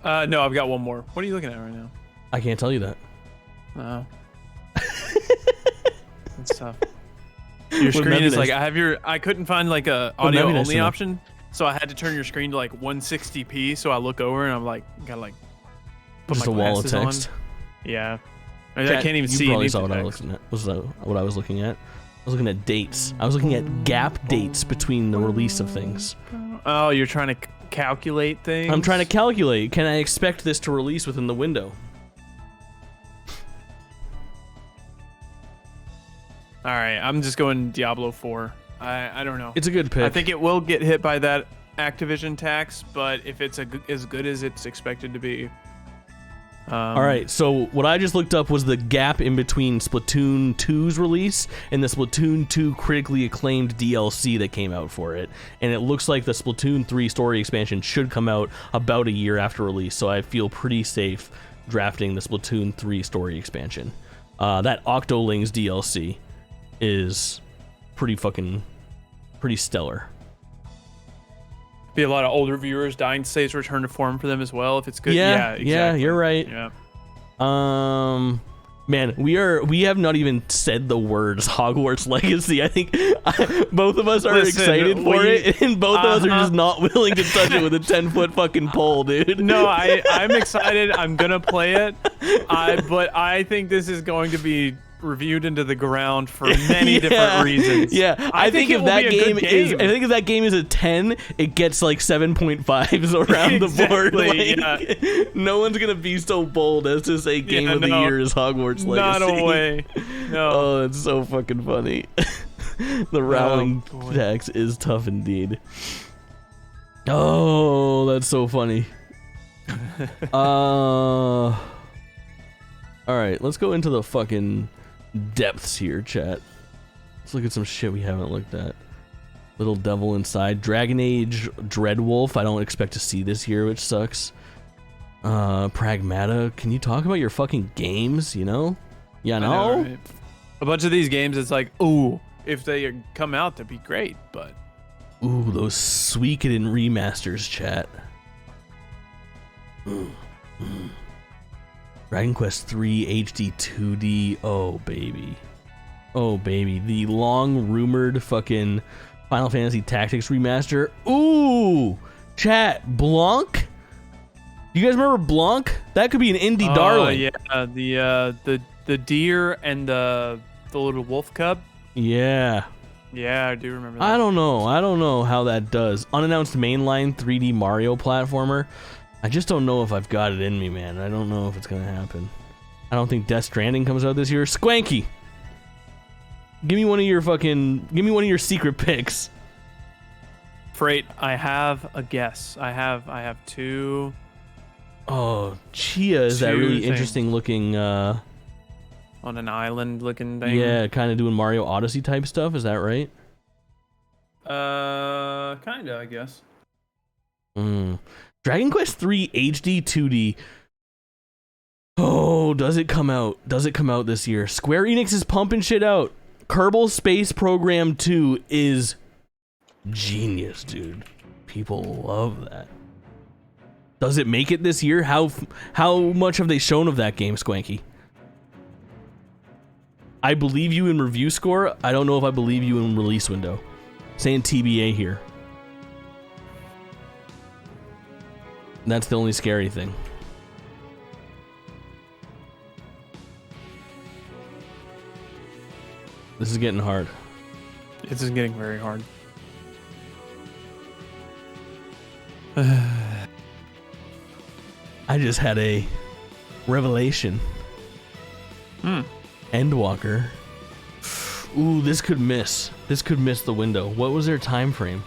No, I've got one more. What are you looking at right now? I can't tell you that. No. That's tough. Your screen is like, I couldn't find like a audio only option, so I had to turn your screen to like 160p. So I look over and I'm like, gotta like put just my a wall of glasses text. On. Yeah. I can't even see. You probably saw what I was looking at. What I was looking at. I was looking at dates. I was looking at gap dates between the release of things. Oh, you're trying to calculate things? I'm trying to calculate. Can I expect this to release within the window? All right, I'm just going Diablo 4. I don't know. It's a good pick. I think it will get hit by that Activision tax, but if it's as good as it's expected to be, All right, so what I just looked up was the gap in between Splatoon 2's release and the Splatoon 2 critically acclaimed DLC that came out for it. And it looks like the Splatoon 3 story expansion should come out about a year after release, so I feel pretty safe drafting the Splatoon 3 story expansion. That Octolings DLC is pretty stellar. Be a lot of older viewers dying to say it's return to form for them as well if it's good. Yeah, exactly. Yeah, you're right. Yeah. Man, we have not even said the words Hogwarts Legacy. I think both of us are excited for it, and both of us are just not willing to touch it with a 10-foot fucking pole, dude. No, I'm excited. I'm gonna play it. But I think this is going to be reviewed into the ground for many different reasons. Yeah, I think if that game is a 10, it gets like 7.5s around the board. Like, no one's gonna be so bold as to say game of the year is Hogwarts Legacy. Not a way. No. Oh, it's so fucking funny. The Rowling tax is tough indeed. Oh, that's so funny. All right, let's go into the fucking depths here, chat. Let's look at some shit we haven't looked at. Little Devil Inside, Dragon Age Dreadwolf. I don't expect to see this year, which sucks. Pragmata, can you talk about your fucking games? You know? Yeah, no. I know, right? A bunch of these games, it's like, ooh, if they come out, that'd be great, but ooh, those Suikoden remasters, chat. Dragon Quest III HD 2D. Oh baby, oh baby, the long rumored fucking Final Fantasy Tactics remaster. Ooh, chat, Blanc. You guys remember Blanc? That could be an indie darling. Yeah, the deer and the little wolf cub. Yeah. Yeah, I do remember that. I don't know how that does. Unannounced mainline 3D Mario platformer. I just don't know if I've got it in me, man. I don't know if it's gonna happen. I don't think Death Stranding comes out this year. Squanky, give me one of your secret picks. Freight, I have a guess. I have two. Oh, Chia is that really interesting looking on an island looking thing. Yeah, kind of doing Mario Odyssey type stuff, is that right? Kinda, I guess. Dragon Quest III HD 2D. Oh, does it come out? Does it come out this year? Square Enix is pumping shit out. Kerbal Space Program 2 is genius, dude. People love that. Does it make it this year? How much have they shown of that game, Squanky? I believe you in review score. I don't know if I believe you in release window. Saying TBA here. That's the only scary thing. This is getting hard. This is getting very hard. I just had a revelation. Endwalker. Ooh, this could miss. This could miss the window. What was their time frame?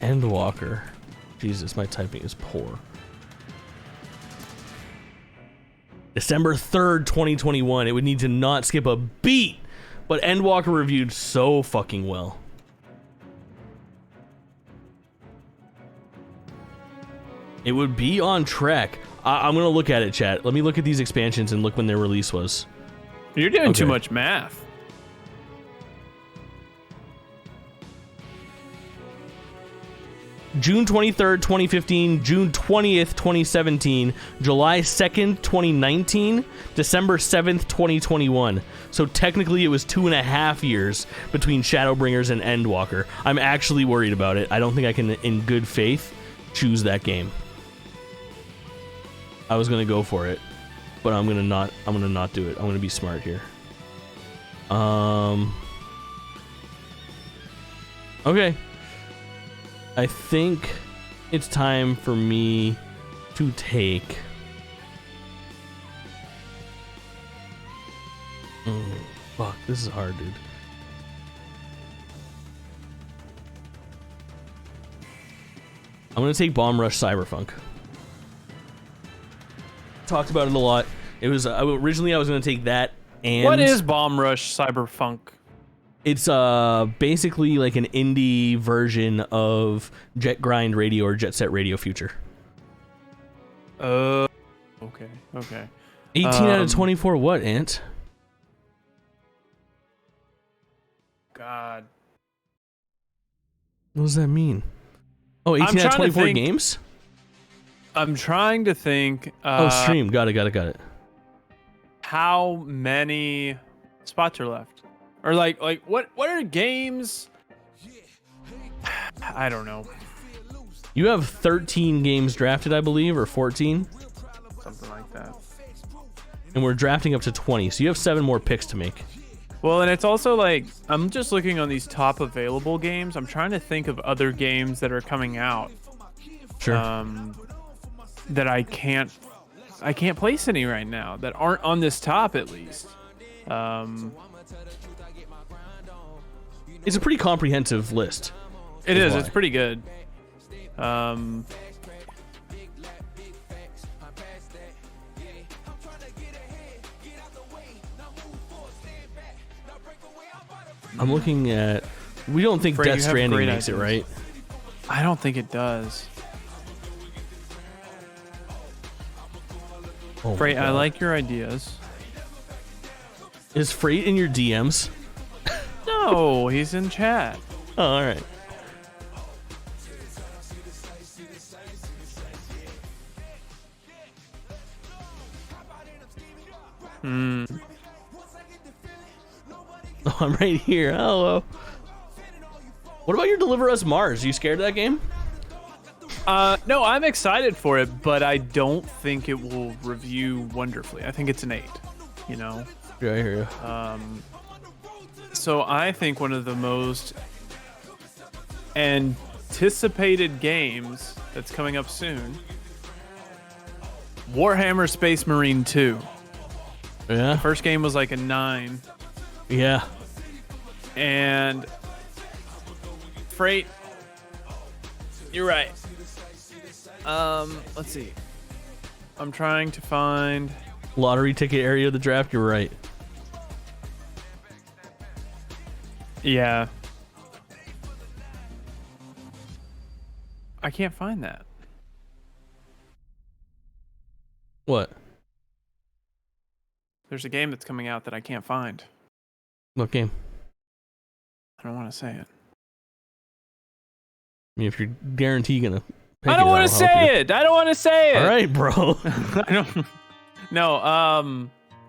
Endwalker. Jesus, my typing is poor. December 3rd, 2021. It would need to not skip a beat, but Endwalker reviewed so fucking well. It would be on track. I'm gonna look at it, chat. Let me look at these expansions and look when their release was. You're doing too much math. June 23rd, 2015, June 20th, 2017, July 2nd, 2019, December 7th, 2021. So technically it was 2.5 years between Shadowbringers and Endwalker. I'm actually worried about it. I don't think I can, in good faith, choose that game. I was gonna go for it, but I'm gonna not do it. I'm gonna be smart here. Okay. I think it's time for me to take... fuck, this is hard, dude. I'm gonna take Bomb Rush Cyberpunk. Talked about it a lot. It was originally I was gonna take that. And what is Bomb Rush Cyberpunk? It's basically like an indie version of Jet Grind Radio or Jet Set Radio Future. Okay. 18 out of 24. What, Ant? God. What does that mean? Oh, 18 out of 24 games? I'm trying to think. Stream. Got it. How many spots are left? Or like what are games? I don't know. You have 13 games drafted, I believe, or 14? Something like that. And we're drafting up to 20, so you have 7 more picks to make. Well, and it's also like, I'm just looking on these top available games. I'm trying to think of other games that are coming out. Sure. That I can't place any right now that aren't on this top at least. It's a pretty comprehensive list. It is. It's pretty good. I'm looking at... We don't think Fred, Death Stranding makes it, right? I don't think it does. Oh Freight, I like your ideas. Is Freight in your DMs? No, he's in chat. Oh, all right. Oh, I'm right here. Hello. What about your Deliver Us Mars? Are you scared of that game? No, I'm excited for it, but I don't think it will review wonderfully. I think it's an 8, you know? Yeah, I hear you. So I think one of the most anticipated games that's coming up soon, Warhammer Space Marine 2. Yeah? The first game was like a 9. Yeah. And Freight, you're right. Let's see. I'm trying to find Lottery ticket area of the draft, you're right. Yeah. I can't find that. What? There's a game that's coming out that I can't find. What game? I don't want to say it. I mean, if you're guaranteed gonna pick I don't want to say it. I don't want to say it. All right, bro. I don't. No.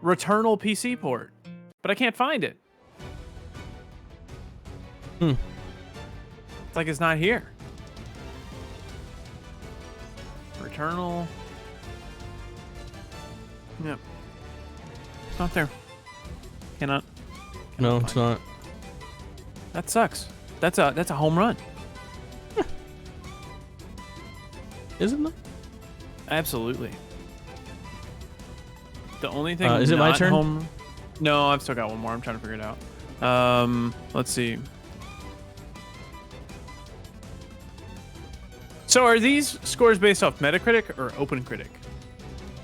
Returnal PC port, but I can't find it. It's like it's not here. Returnal. Yep. It's not there. Cannot No, it's not. That sucks. That's a home run. Isn't it? Absolutely. The only thing is it my turn? No, I've still got one more. I'm trying to figure it out. Let's see. So are these scores based off Metacritic or OpenCritic?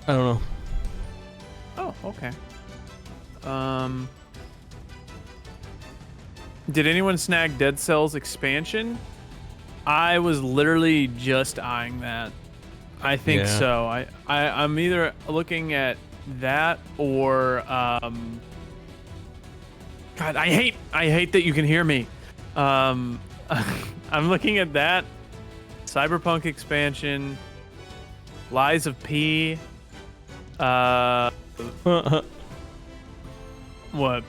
I don't know. Oh, okay. Did anyone snag Dead Cells expansion? I was literally just eyeing that. I think so. I'm either looking at that or God, I hate that you can hear me. I'm looking at that. Cyberpunk expansion. Lies of P. What?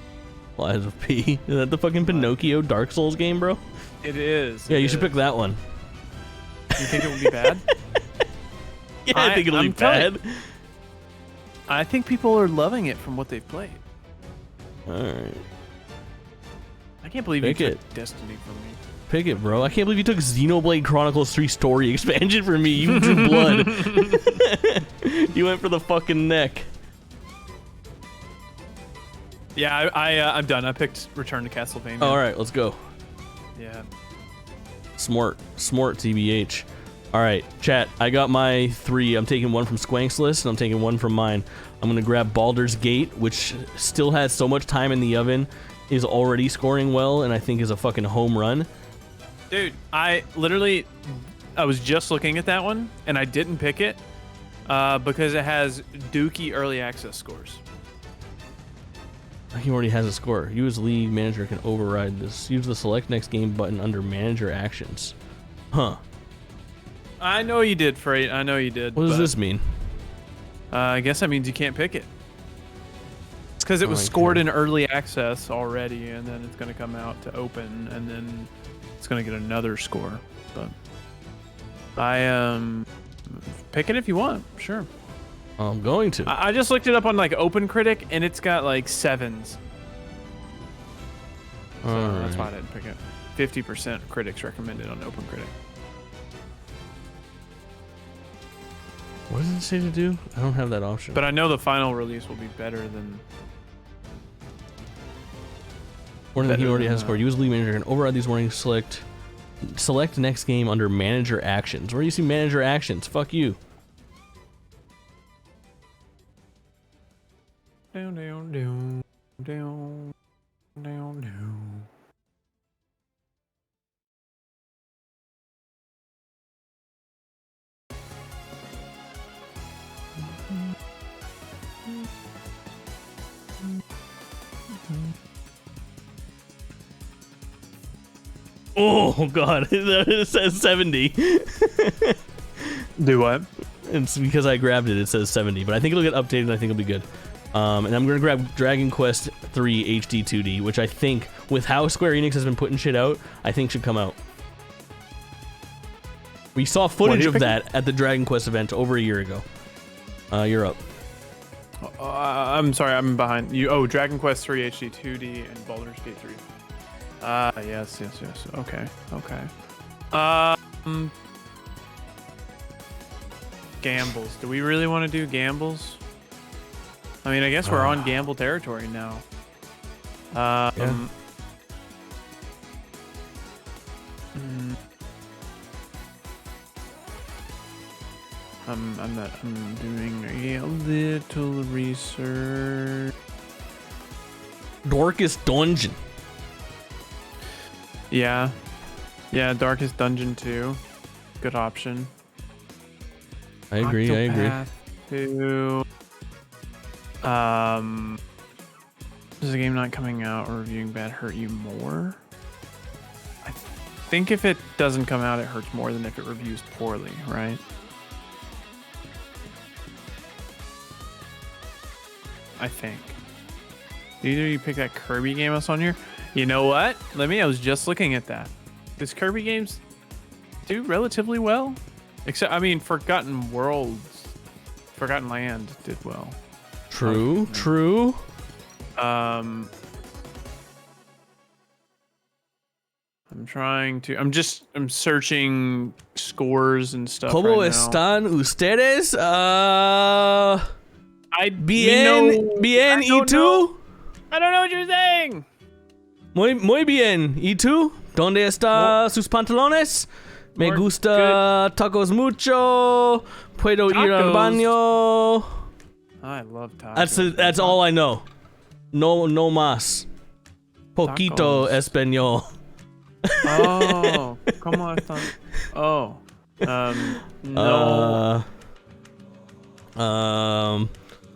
Lies of P. Is that the fucking Pinocchio Dark Souls game, bro? It is. Yeah, you should pick that one. You think it would be bad? Yeah, I think it'll be bad. I think people are loving it from what they've played. Alright. I can't believe Pick you it. took Destiny from me. Pick it, bro. I can't believe you took Xenoblade Chronicles 3 story expansion from me. You drew blood. You went for the fucking neck. Yeah, I'm done. I picked Return to Castlevania. All right, let's go. Yeah. Smart, TBH. All right, chat. I got my 3. I'm taking one from Squank's list, and I'm taking one from mine. I'm gonna grab Baldur's Gate, which still has so much time in the oven, is already scoring well, and I think is a fucking home run. Dude, I was just looking at that one, and I didn't pick it because it has Dookie early access scores. He already has a score. You as league manager can override this. Use the select next game button under manager actions. Huh. I know you did, Freight. I know you did. What does this mean? I guess that means you can't pick it. It's because it was scored in early access already, and then it's going to come out to open, and then it's going to get another score. But I pick it if you want. Sure. I'm going to. I just looked it up on like Open Critic, and it's got like 7s. So that's why I didn't pick it. 50% critics recommended on Open Critic. What does it say to do? I don't have that option. But I know the final release will be better than. Warning, he already has a score. Use league manager and override these warnings. Select next game under manager actions. Where do you see manager actions? Fuck you. Down, down, down, down, down, down. Oh god, it says 70. Do what? It's because I grabbed it. It says 70, but I think it'll get updated. And I think it'll be good. And I'm gonna grab Dragon Quest 3 HD 2D, which I think, with how Square Enix has been putting shit out, I think should come out. We saw footage of that at the Dragon Quest event over a year ago. You're up. I'm sorry, I'm behind you. Oh, Dragon Quest 3 HD 2D and Baldur's Gate 3. Yes. Okay. Gambles. Do we really want to do gambles? I mean, I guess we're on gamble territory now. Yeah. I'm doing a little research. Darkest Dungeon. Yeah, Darkest Dungeon 2. Good option. I agree. Octopath 2. Does the game not coming out or reviewing bad hurt you more? I think if it doesn't come out, it hurts more than if it reviews poorly, right? I think. Either you pick that Kirby game that's on here. You know what? I was just looking at that. These Kirby games do relatively well. Except, Forgotten Land did well. True. I'm searching scores and stuff. ¿Cómo right están ustedes? Bien, ¿y tú? I don't know what you're saying. Muy bien. ¿Y tú? ¿Dónde está sus pantalones? Me gusta tacos mucho. Puedo ir al baño. I love tacos. That's all I know. No más. Poquito Tacos. español. Oh, ¿cómo están? Oh, no.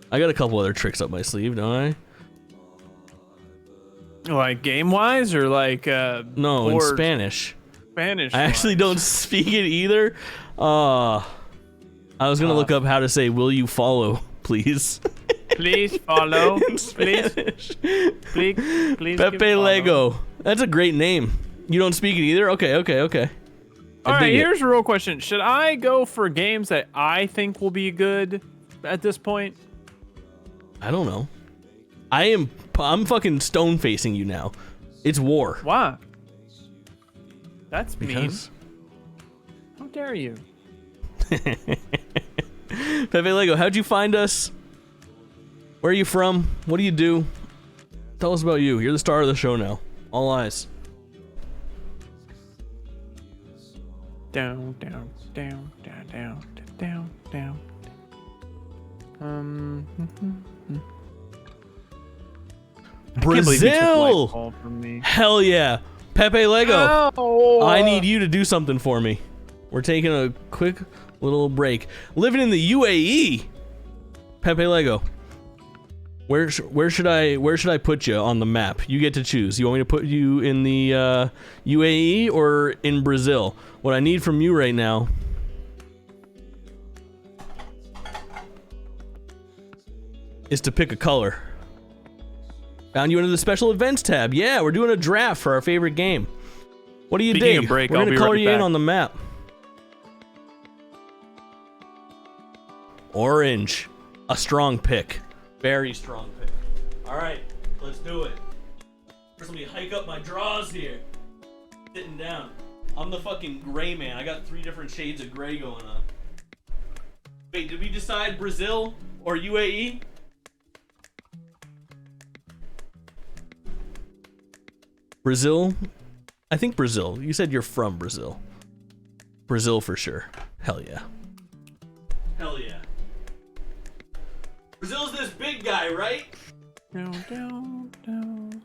I got a couple other tricks up my sleeve, don't I? Like game-wise or like No, in Spanish. Spanish. I actually don't speak it either. I was gonna look up how to say "Will you follow, please?" Please follow. In Spanish. Please. Pepe Lego. That's a great name. You don't speak it either? Okay. All right, here's a real question. Should I go for games that I think will be good at this point? I don't know. I'm fucking stone facing you now. It's war. Why? That's Because... mean. How dare you? Pepe Lego, how'd you find us? Where are you from? What do you do? Tell us about you. You're the star of the show now. All eyes. Down, down, down, down, down, down, down. Brazil! Hell yeah. Pepe Lego, Ow. I need you to do something for me. We're taking a quick little break. Living in the UAE. Pepe Lego, where should I put you on the map? You get to choose. You want me to put you in the UAE or in Brazil? What I need from you right now is to pick a color. Found you under the special events tab. Yeah, we're doing a draft for our favorite game. What do you Speaking dig? of break, We're I'll gonna be color right you in back. on the map. Orange, a strong pick, very strong pick. All right, let's do it. First, let me hike up my draws here. Sitting down. I'm the fucking gray man. I got 3 different shades of gray going on. Wait, did we decide Brazil or UAE? Brazil? I think Brazil. You said you're from Brazil. Brazil for sure. Hell yeah. Hell yeah. Brazil's this big guy, right? Down, down, down.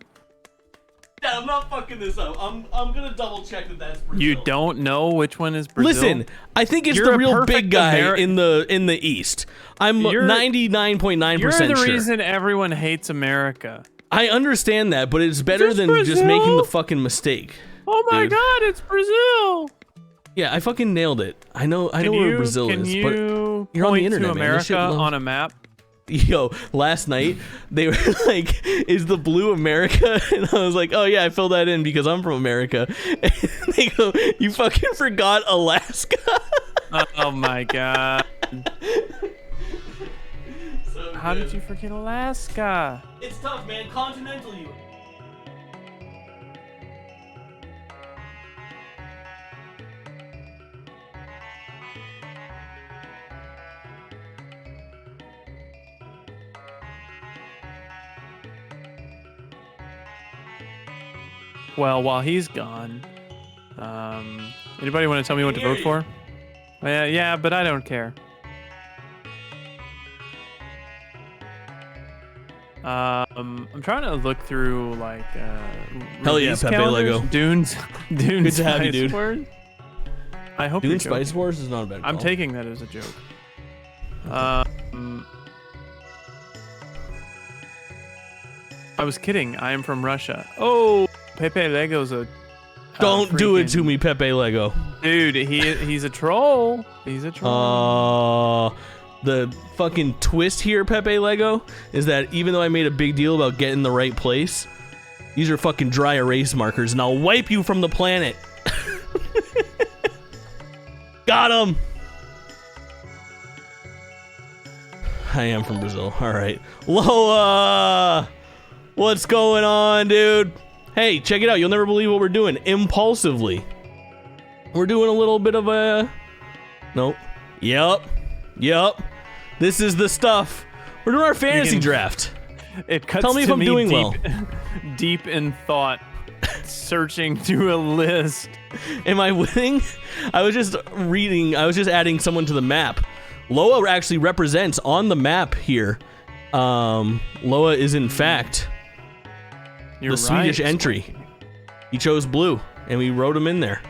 Yeah, I'm not fucking this up. I'm gonna double check that that's Brazil. You don't know which one is Brazil? Listen, I think it's You're the a real perfect big guy Ameri- in the East. I'm You're- 99.9% You're the sure. reason everyone hates America. I understand that, but it's better this than just Brazil? making the fucking mistake. Oh my Dude. God, it's Brazil! Yeah, I fucking nailed it. I know where Brazil can is, you but you're on the point internet, to man. This America shit on a map? Yo, last night they were like, "Is the blue America?" And I was like, "Oh yeah, I filled that in because I'm from America." And they go, "You fucking forgot Alaska." Oh my God. So How good. did you forget Alaska? It's tough, man. Continental you. Well, while he's gone, anybody want to tell me what to vote for? Yeah, but I don't care. I'm trying to look through like Hell yeah, release Pepe calendars. Lego. Dunes Good to have you, Spice dude. Wars. I hope Dune you're joking. Spice Wars is not a bad call. I'm taking that as a joke. I was kidding. I am from Russia. Oh, Pepe Lego's a. Don't do it freaking- to me, Pepe Lego. dude. He's a troll. He's a troll. The fucking twist here, Pepe Lego, is that even though I made a big deal about getting the right place, these are fucking dry erase markers, and I'll wipe you from the planet. Got him. I am from Brazil. All right, Loa, what's going on, dude? Hey, check it out. You'll never believe what we're doing. Impulsively, we're doing a little bit of a. Nope. Yup. This is the stuff. We're doing our fantasy draft. It cuts Tell me if to I'm doing deep, well. deep in thought, searching through a list. Am I winning? I was just adding someone to the map. Loa actually represents on the map here. Loa is in fact You're the right, Swedish entry. Sparky. He chose blue, and we wrote him in there.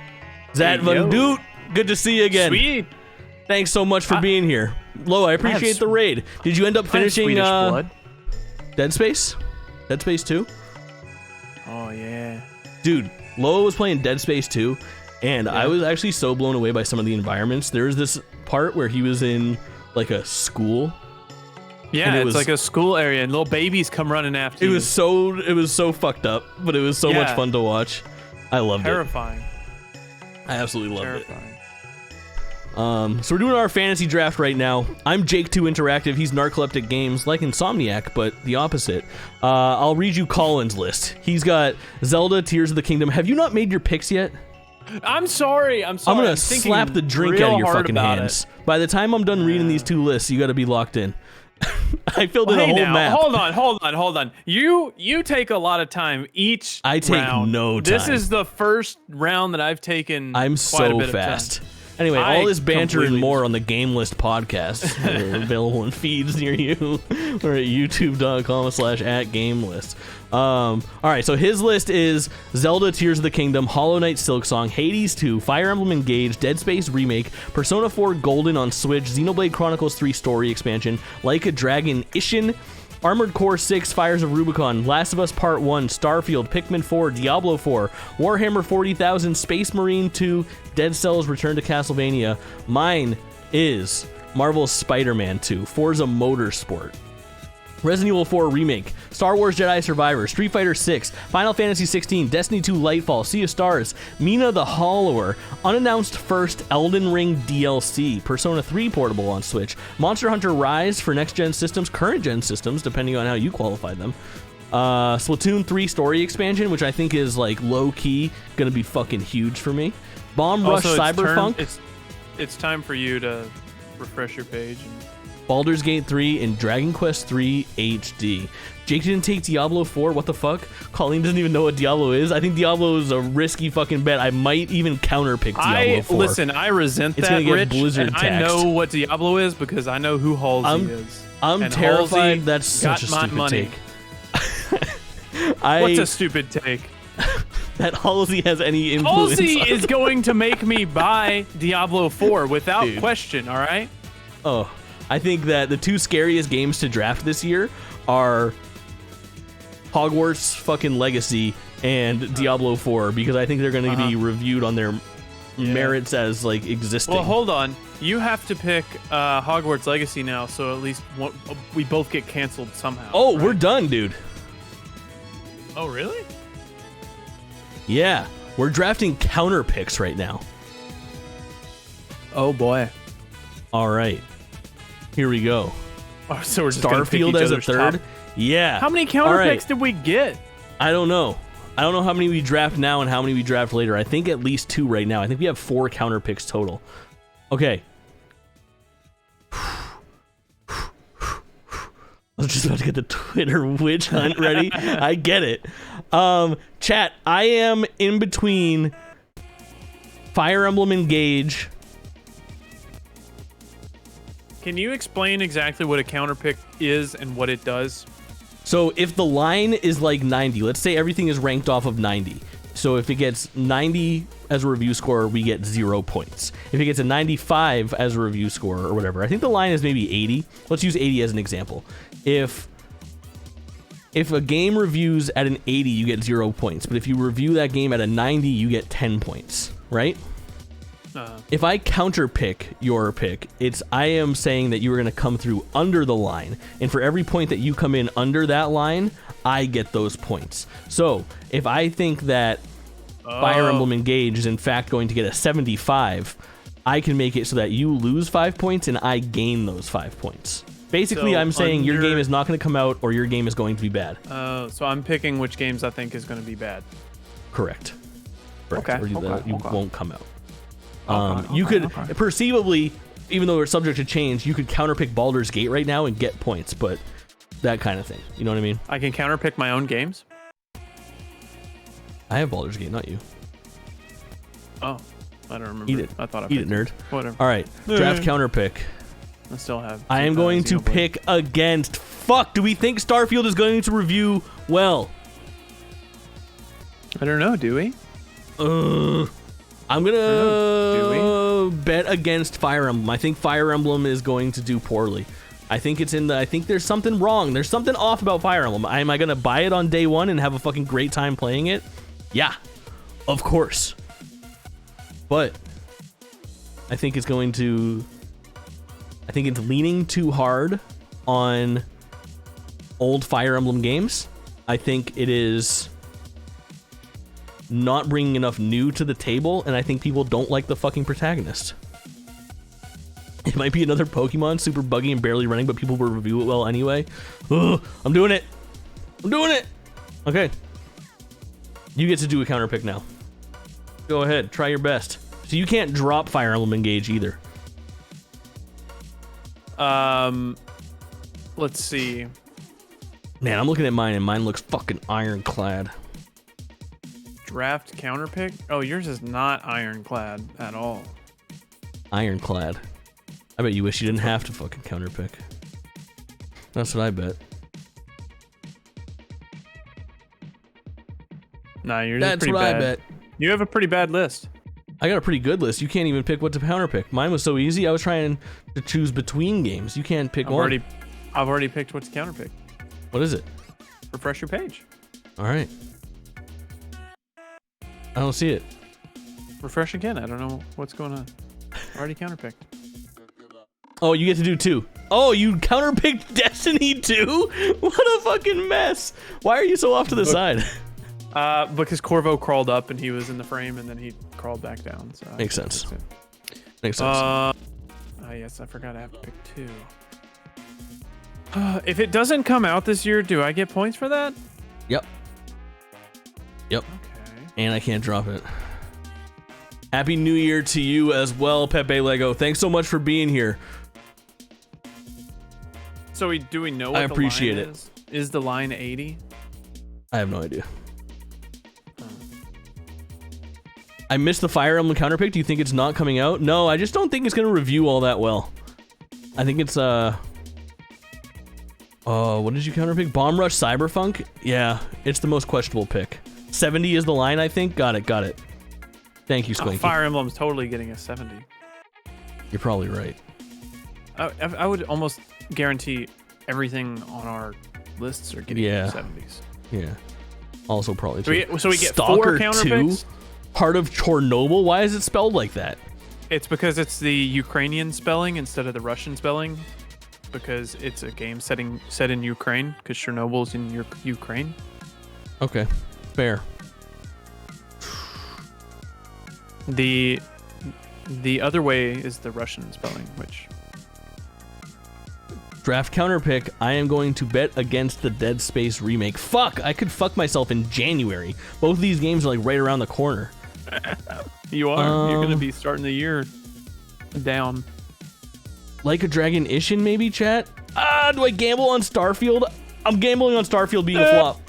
Zat Hey, yo. Van Doot, good to see you again. Sweet. Thanks so much for being here. Loa, I appreciate the raid. Did you end up finishing Swedish blood. Dead Space? Dead Space 2? Oh yeah. Dude, Loa was playing Dead Space 2, and I was actually so blown away by some of the environments. There's this part where he was in like a school. Yeah, And it it's was- like a school area, and little babies come running after It you. was so fucked up, but it was so much Yeah. fun to watch. I loved it. terrifying. I absolutely loved it. Terrifying. So we're doing our fantasy draft right now. I'm Jake2 Interactive. He's Narcoleptic Games, like Insomniac, but the opposite. I'll read you Kaulin's list. He's got Zelda, Tears of the Kingdom. Have you not made your picks yet? I'm sorry. I'm gonna slap the drink out of your fucking hands. By the time I'm done reading these 2 lists, you got to be locked in. I filled in a whole map. Hold on. You take a lot of time each I take round. no time. This is the first round that I've taken. I'm quite a so bit fast. Of time. Anyway, all this banter and completely more on the GameList podcast. They're available in feeds near you or at youtube.com/@GameList. All right, so his list is Zelda Tears of the Kingdom, Hollow Knight Silksong, Hades 2, Fire Emblem Engage, Dead Space Remake, Persona 4 Golden on Switch, Xenoblade Chronicles 3 Story Expansion, Like a Dragon Ishin, Armored Core 6, Fires of Rubicon, Last of Us Part 1, Starfield, Pikmin 4, Diablo 4, Warhammer 40,000, Space Marine 2, Dead Cells Return to Castlevania. Mine is Marvel's Spider-Man 2, Forza Motorsport, Resident Evil 4 Remake, Star Wars Jedi Survivor, Street Fighter 6, Final Fantasy 16, Destiny 2 Lightfall, Sea of Stars, Mina the Hollower, Unannounced First Elden Ring DLC, Persona 3 Portable on Switch, Monster Hunter Rise for next-gen systems, current-gen systems, depending on how you qualify them, Splatoon 3 Story Expansion, which I think is, like, low-key gonna be fucking huge for me, Bomb Rush Cyberpunk. It's time for you to refresh your page. Baldur's Gate 3 and Dragon Quest 3 HD. Jake didn't take Diablo 4. What the fuck? Kaulin doesn't even know what Diablo is. I think Diablo is a risky fucking bet. I might even counterpick Diablo 4. Listen, I resent it's that, gonna get Rich, Blizzard and taxed. I know what Diablo is because I know who Halsey is. I'm and terrified. Halsey That's such a stupid money. take. What's a stupid take? That Halsey has any influence. Halsey is going to make me buy Diablo 4 without question, all right? Oh, I think that the 2 scariest games to draft this year are Hogwarts fucking Legacy and Diablo 4 because I think they're going to be reviewed on their merits as like existing. Well, hold on. You have to pick Hogwarts Legacy now, so at least we both get canceled somehow. Oh, right? We're done, dude. Oh, really? Yeah, we're drafting counter picks right now. Oh boy. All right. Here we go. Oh, so we're just Starfield as a third? Top. Yeah. How many counter picks did we get? I don't know. I don't know how many we draft now and how many we draft later. I think at least 2 right now. I think we have 4 counter picks total. Okay. I was just about to get the Twitter witch hunt ready. I get it. Chat, I am in between Fire Emblem Engage. Can you explain exactly what a counter pick is and what it does? So if the line is like 90, let's say everything is ranked off of 90. So if it gets 90 as a review score, we get 0 points. If it gets a 95 as a review score or whatever, I think the line is maybe 80. Let's use 80 as an example. If a game reviews at an 80, you get 0 points. But if you review that game at a 90, you get 10 points, right? If I counter pick your pick, I am saying that you are going to come through under the line, and for every point that you come in under that line, I get those points. So if I think that Fire Emblem Engage is in fact going to get a 75, I can make it so that you lose 5 points and I gain those 5 points. Basically, I'm saying your game is not going to come out or your game is going to be bad. So I'm picking which games I think is going to be bad. Correct. Okay. Or you won't come out. You could perceivably, even though it's subject to change, you could counterpick Baldur's Gate right now and get points, but that kind of thing. You know what I mean? I can counterpick my own games? I have Baldur's Gate, not you. Oh, I don't remember. Eat it. I thought I Eat it, nerd. Whatever. All right, draft counterpick. I still have. I am going to pick against. Fuck, do we think Starfield is going to review well? I don't know, do we? I'm gonna bet against Fire Emblem. I think Fire Emblem is going to do poorly. I think there's something wrong. There's something off about Fire Emblem. Am I gonna buy it on day one and have a fucking great time playing it? Yeah, of course. But I think it's leaning too hard on old Fire Emblem games. I think it is not bringing enough new to the table, and I think people don't like the fucking protagonist. It might be another Pokemon, super buggy and barely running, but people will review it well anyway. Ugh, I'm doing it. I'm doing it. Okay. You get to do a counter pick now. Go ahead, try your best. So you can't drop Fire Emblem Engage either. Let's see. Man, I'm looking at mine, and mine looks fucking ironclad. Draft counter pick? Oh, yours is not ironclad at all. Ironclad. I bet you wish you didn't have to fucking counter pick. That's what I bet. Nah, yours That's is pretty what bad. I bet. You have a pretty bad list. I got a pretty good list. You can't even pick what to counter pick. Mine was so easy. I was trying to choose between games. You can't pick one. I've already picked what to counter pick. What is it? Refresh your page. All right. I don't see it. Refresh again. I don't know what's going on. Already counter picked. Oh, you get to do 2. Oh, you counterpicked Destiny 2? What a fucking mess. Why are you so off to the side? Because Corvo crawled up and he was in the frame and then he crawled back down. So Makes sense. Makes sense. Yes, I forgot I have to pick 2. If it doesn't come out this year, do I get points for that? Yep. Yep. Okay. And I can't drop it. Happy New Year to you as well, Pepe Lego. Thanks so much for being here. So do we know what I appreciate the line is? Is the line 80? I have no idea. I missed the Fire Emblem counterpick. Do you think it's not coming out? No, I just don't think it's going to review all that well. I think it's, what did you counterpick? Bomb Rush Cyberpunk? Yeah, it's the most questionable pick. 70 is the line, I think. Got it. Thank you, Squinky. Fire Emblem's totally getting a 70. You're probably right. I would almost guarantee everything on our lists are getting 70s. Yeah. Also probably true. So we get Stalker 4 counter 2? picks? Heart of Chernobyl? Why is it spelled like that? It's because it's the Ukrainian spelling instead of the Russian spelling. Because it's a game set in Ukraine. Because Chernobyl's in Ukraine. Okay. Fair. The other way is the Russian spelling, which... Draft counter pick. I am going to bet against the Dead Space remake. Fuck! I could fuck myself in January. Both of these games are like right around the corner. You are. You're gonna be starting the year down. Like a Dragon Ishin, maybe, chat? Do I gamble on Starfield? I'm gambling on Starfield being a flop.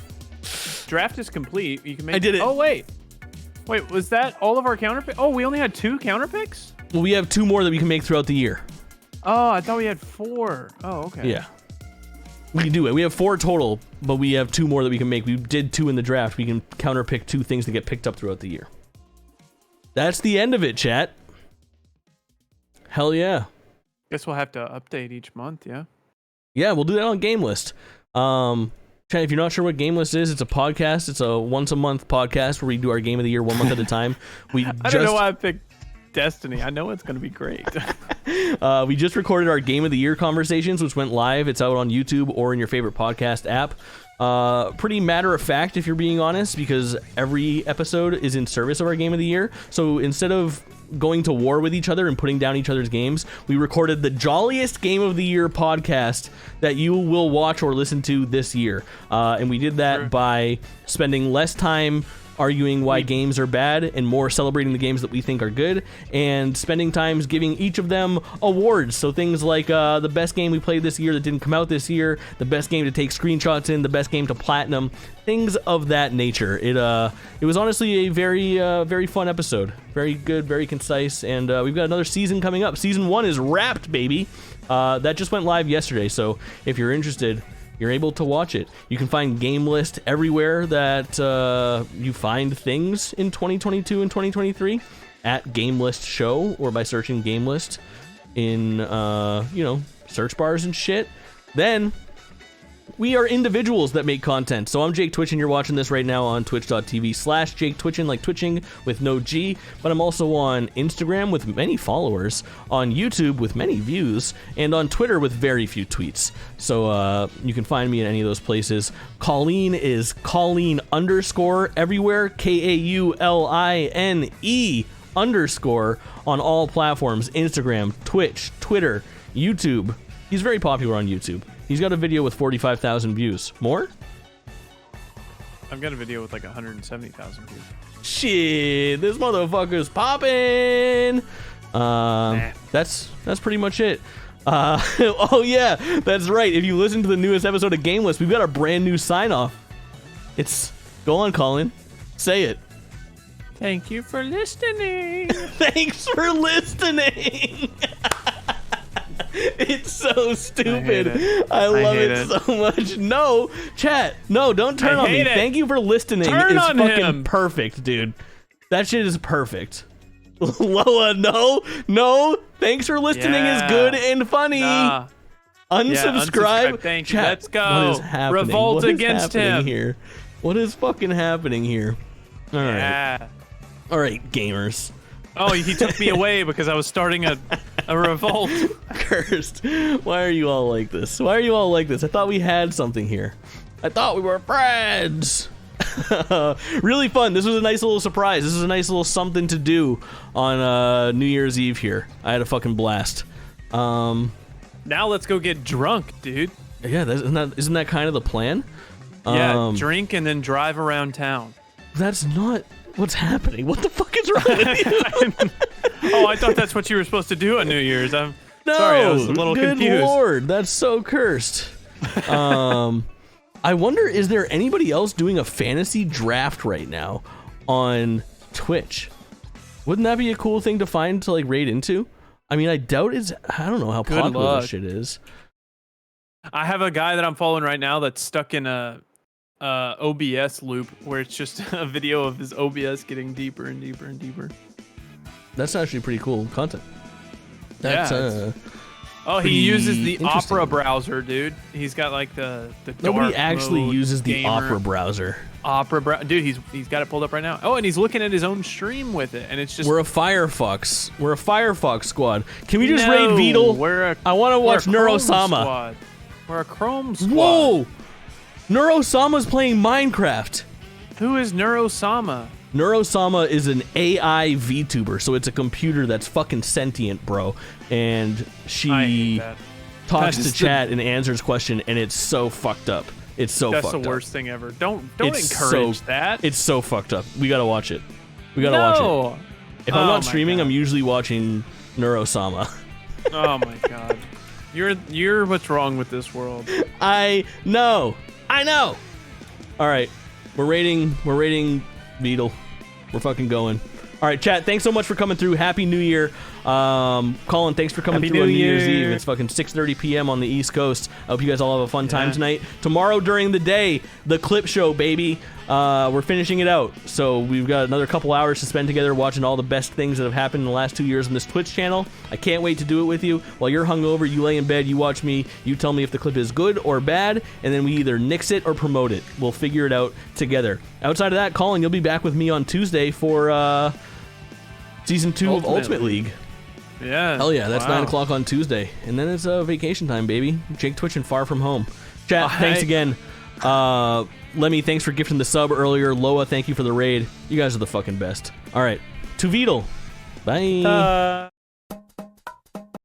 Draft is complete. You can make. I did it. Oh wait, was that all of our counter picks? Oh, we only had 2 counter picks. Well, we have 2 more that we can make throughout the year. Oh, I thought we had 4. Oh, okay. Yeah. We can do it. We have 4 total, but we have 2 more that we can make. We did 2 in the draft. We can counter pick 2 things that get picked up throughout the year. That's the end of it, chat. Hell yeah. Guess we'll have to update each month, yeah? Yeah, we'll do that on GameList. Chat, if you're not sure what GameList is, it's a podcast. It's a once-a-month podcast where we do our Game of the Year 1 month at a time. I don't know why I picked Destiny. I know it's going to be great. We just recorded our Game of the Year conversations, which went live. It's out on YouTube or in your favorite podcast app. Pretty matter of fact, if you're being honest, because every episode is in service of our Game of the Year. So instead of going to war with each other and putting down each other's games, we recorded the jolliest Game of the Year podcast that you will watch or listen to this year. And we did that by spending less time arguing why games are bad and more celebrating the games that we think are good, and spending times giving each of them awards. So things like the best game we played this year that didn't come out this year, the best game to take screenshots in, the best game to platinum, things of that nature. It was honestly a very fun episode. Very good, very concise, and we've got another season coming up. Season 1 is wrapped, baby. That just went live yesterday, so if you're interested, you're able to watch it. You can find GameList everywhere that you find things in 2022 and 2023 at GameList Show, or by searching GameList in search bars and shit. Then we are individuals that make content. So I'm Jake Twitch, and you're watching this right now on twitch.tv/Jake Twitchin, like twitching with no G. But I'm also on Instagram with many followers, on YouTube with many views, and on Twitter with very few tweets. So you can find me in any of those places. Kaulin is Kaulin _ everywhere, Kauline __ on all platforms: Instagram, Twitch, Twitter, YouTube. He's very popular on YouTube. He's got a video with 45,000 views. More? I've got a video with like 170,000 views. Shit, this motherfucker's popping. That's pretty much it. Oh yeah, that's right. If you listen to the newest episode of GameList, we've got a brand new sign off. Go on, Kaulin. Say it. Thank you for listening. Thanks for listening. It's so stupid. I love it so much. No, chat. No, don't turn on me. It. Thank you for listening. Turn It's on fucking him. perfect, dude. That shit is perfect. Loa, no. Thanks for listening is good and funny. Nah. Unsubscribe. Thank you. Chat, Let's go. What is happening? Revolt What is against happening him. here? What is fucking happening here? All right. Yeah. All right, gamers. Oh, he took me away because I was starting a revolt. Cursed. Why are you all like this? Why are you all like this? I thought we had something here. I thought we were friends. Really fun. This was a nice little surprise. This is a nice little something to do on New Year's Eve here. I had a fucking blast. Now let's go get drunk, dude. Yeah, isn't that kind of the plan? Yeah, drink and then drive around town. That's not what's happening. What the fuck is wrong with you? Oh, I thought that's what you were supposed to do on New Year's. I'm No, sorry, I was a little good confused. Lord, that's so cursed. I wonder, is there anybody else doing a fantasy draft right now on Twitch? Wouldn't that be a cool thing to find to like raid into? I mean, I doubt I don't know how Good popular luck. this shit is. I have a guy that I'm following right now that's stuck in a OBS loop where it's just a video of his OBS getting deeper and deeper and deeper. That's actually pretty cool content. That's Oh, he pretty uses the interesting. Opera browser, dude. He's got like the Nobody dark actually mode uses the gamer. Opera browser. Dude, he's got it pulled up right now. Oh, and he's looking at his own stream with it, and it's just We're a Firefox. We're a Firefox squad. Can we just raid Beetle? I want to watch Neurosama. We're a Chrome squad. Whoa! Neurosama's playing Minecraft. Who is Neurosama? Neurosama is an AI VTuber, so it's a computer that's fucking sentient, bro. And I she hate that. talks That to is chat and answers question, and it's so fucked up. It's so That's fucked up. the worst thing ever. Don't It's encourage so- that. It's so fucked up. We gotta watch it. We gotta watch it. If I'm Oh not my streaming, God. I'm usually watching Neurosama. Oh my god. You're what's wrong with this world. I know. All right, we're rating Beetle. We're fucking going. All right, chat. Thanks so much for coming through. Happy New Year. Kaulin, thanks for coming Happy through on New New Year's Year. Eve. It's fucking 6:30 p.m. on the East Coast. I hope you guys all have a fun time tonight. Tomorrow during the day, the clip show, baby. We're finishing it out, so we've got another couple hours to spend together watching all the best things that have happened in the last 2 years on this Twitch channel. I can't wait to do it with you. While you're hungover, you lay in bed, you watch me, you tell me if the clip is good or bad, and then we either nix it or promote it. We'll figure it out together. Outside of that, Kaulin, you'll be back with me on Tuesday for Season 2 of Ultimate League. Yeah. Hell yeah, that's wow. 9 o'clock on Tuesday. And then it's vacation time, baby. Jake Twitch and Far From Home. Chat, thanks again. Lemmy, thanks for gifting the sub earlier. Loa, thank you for the raid. You guys are the fucking best. All right, to Beetle. Bye.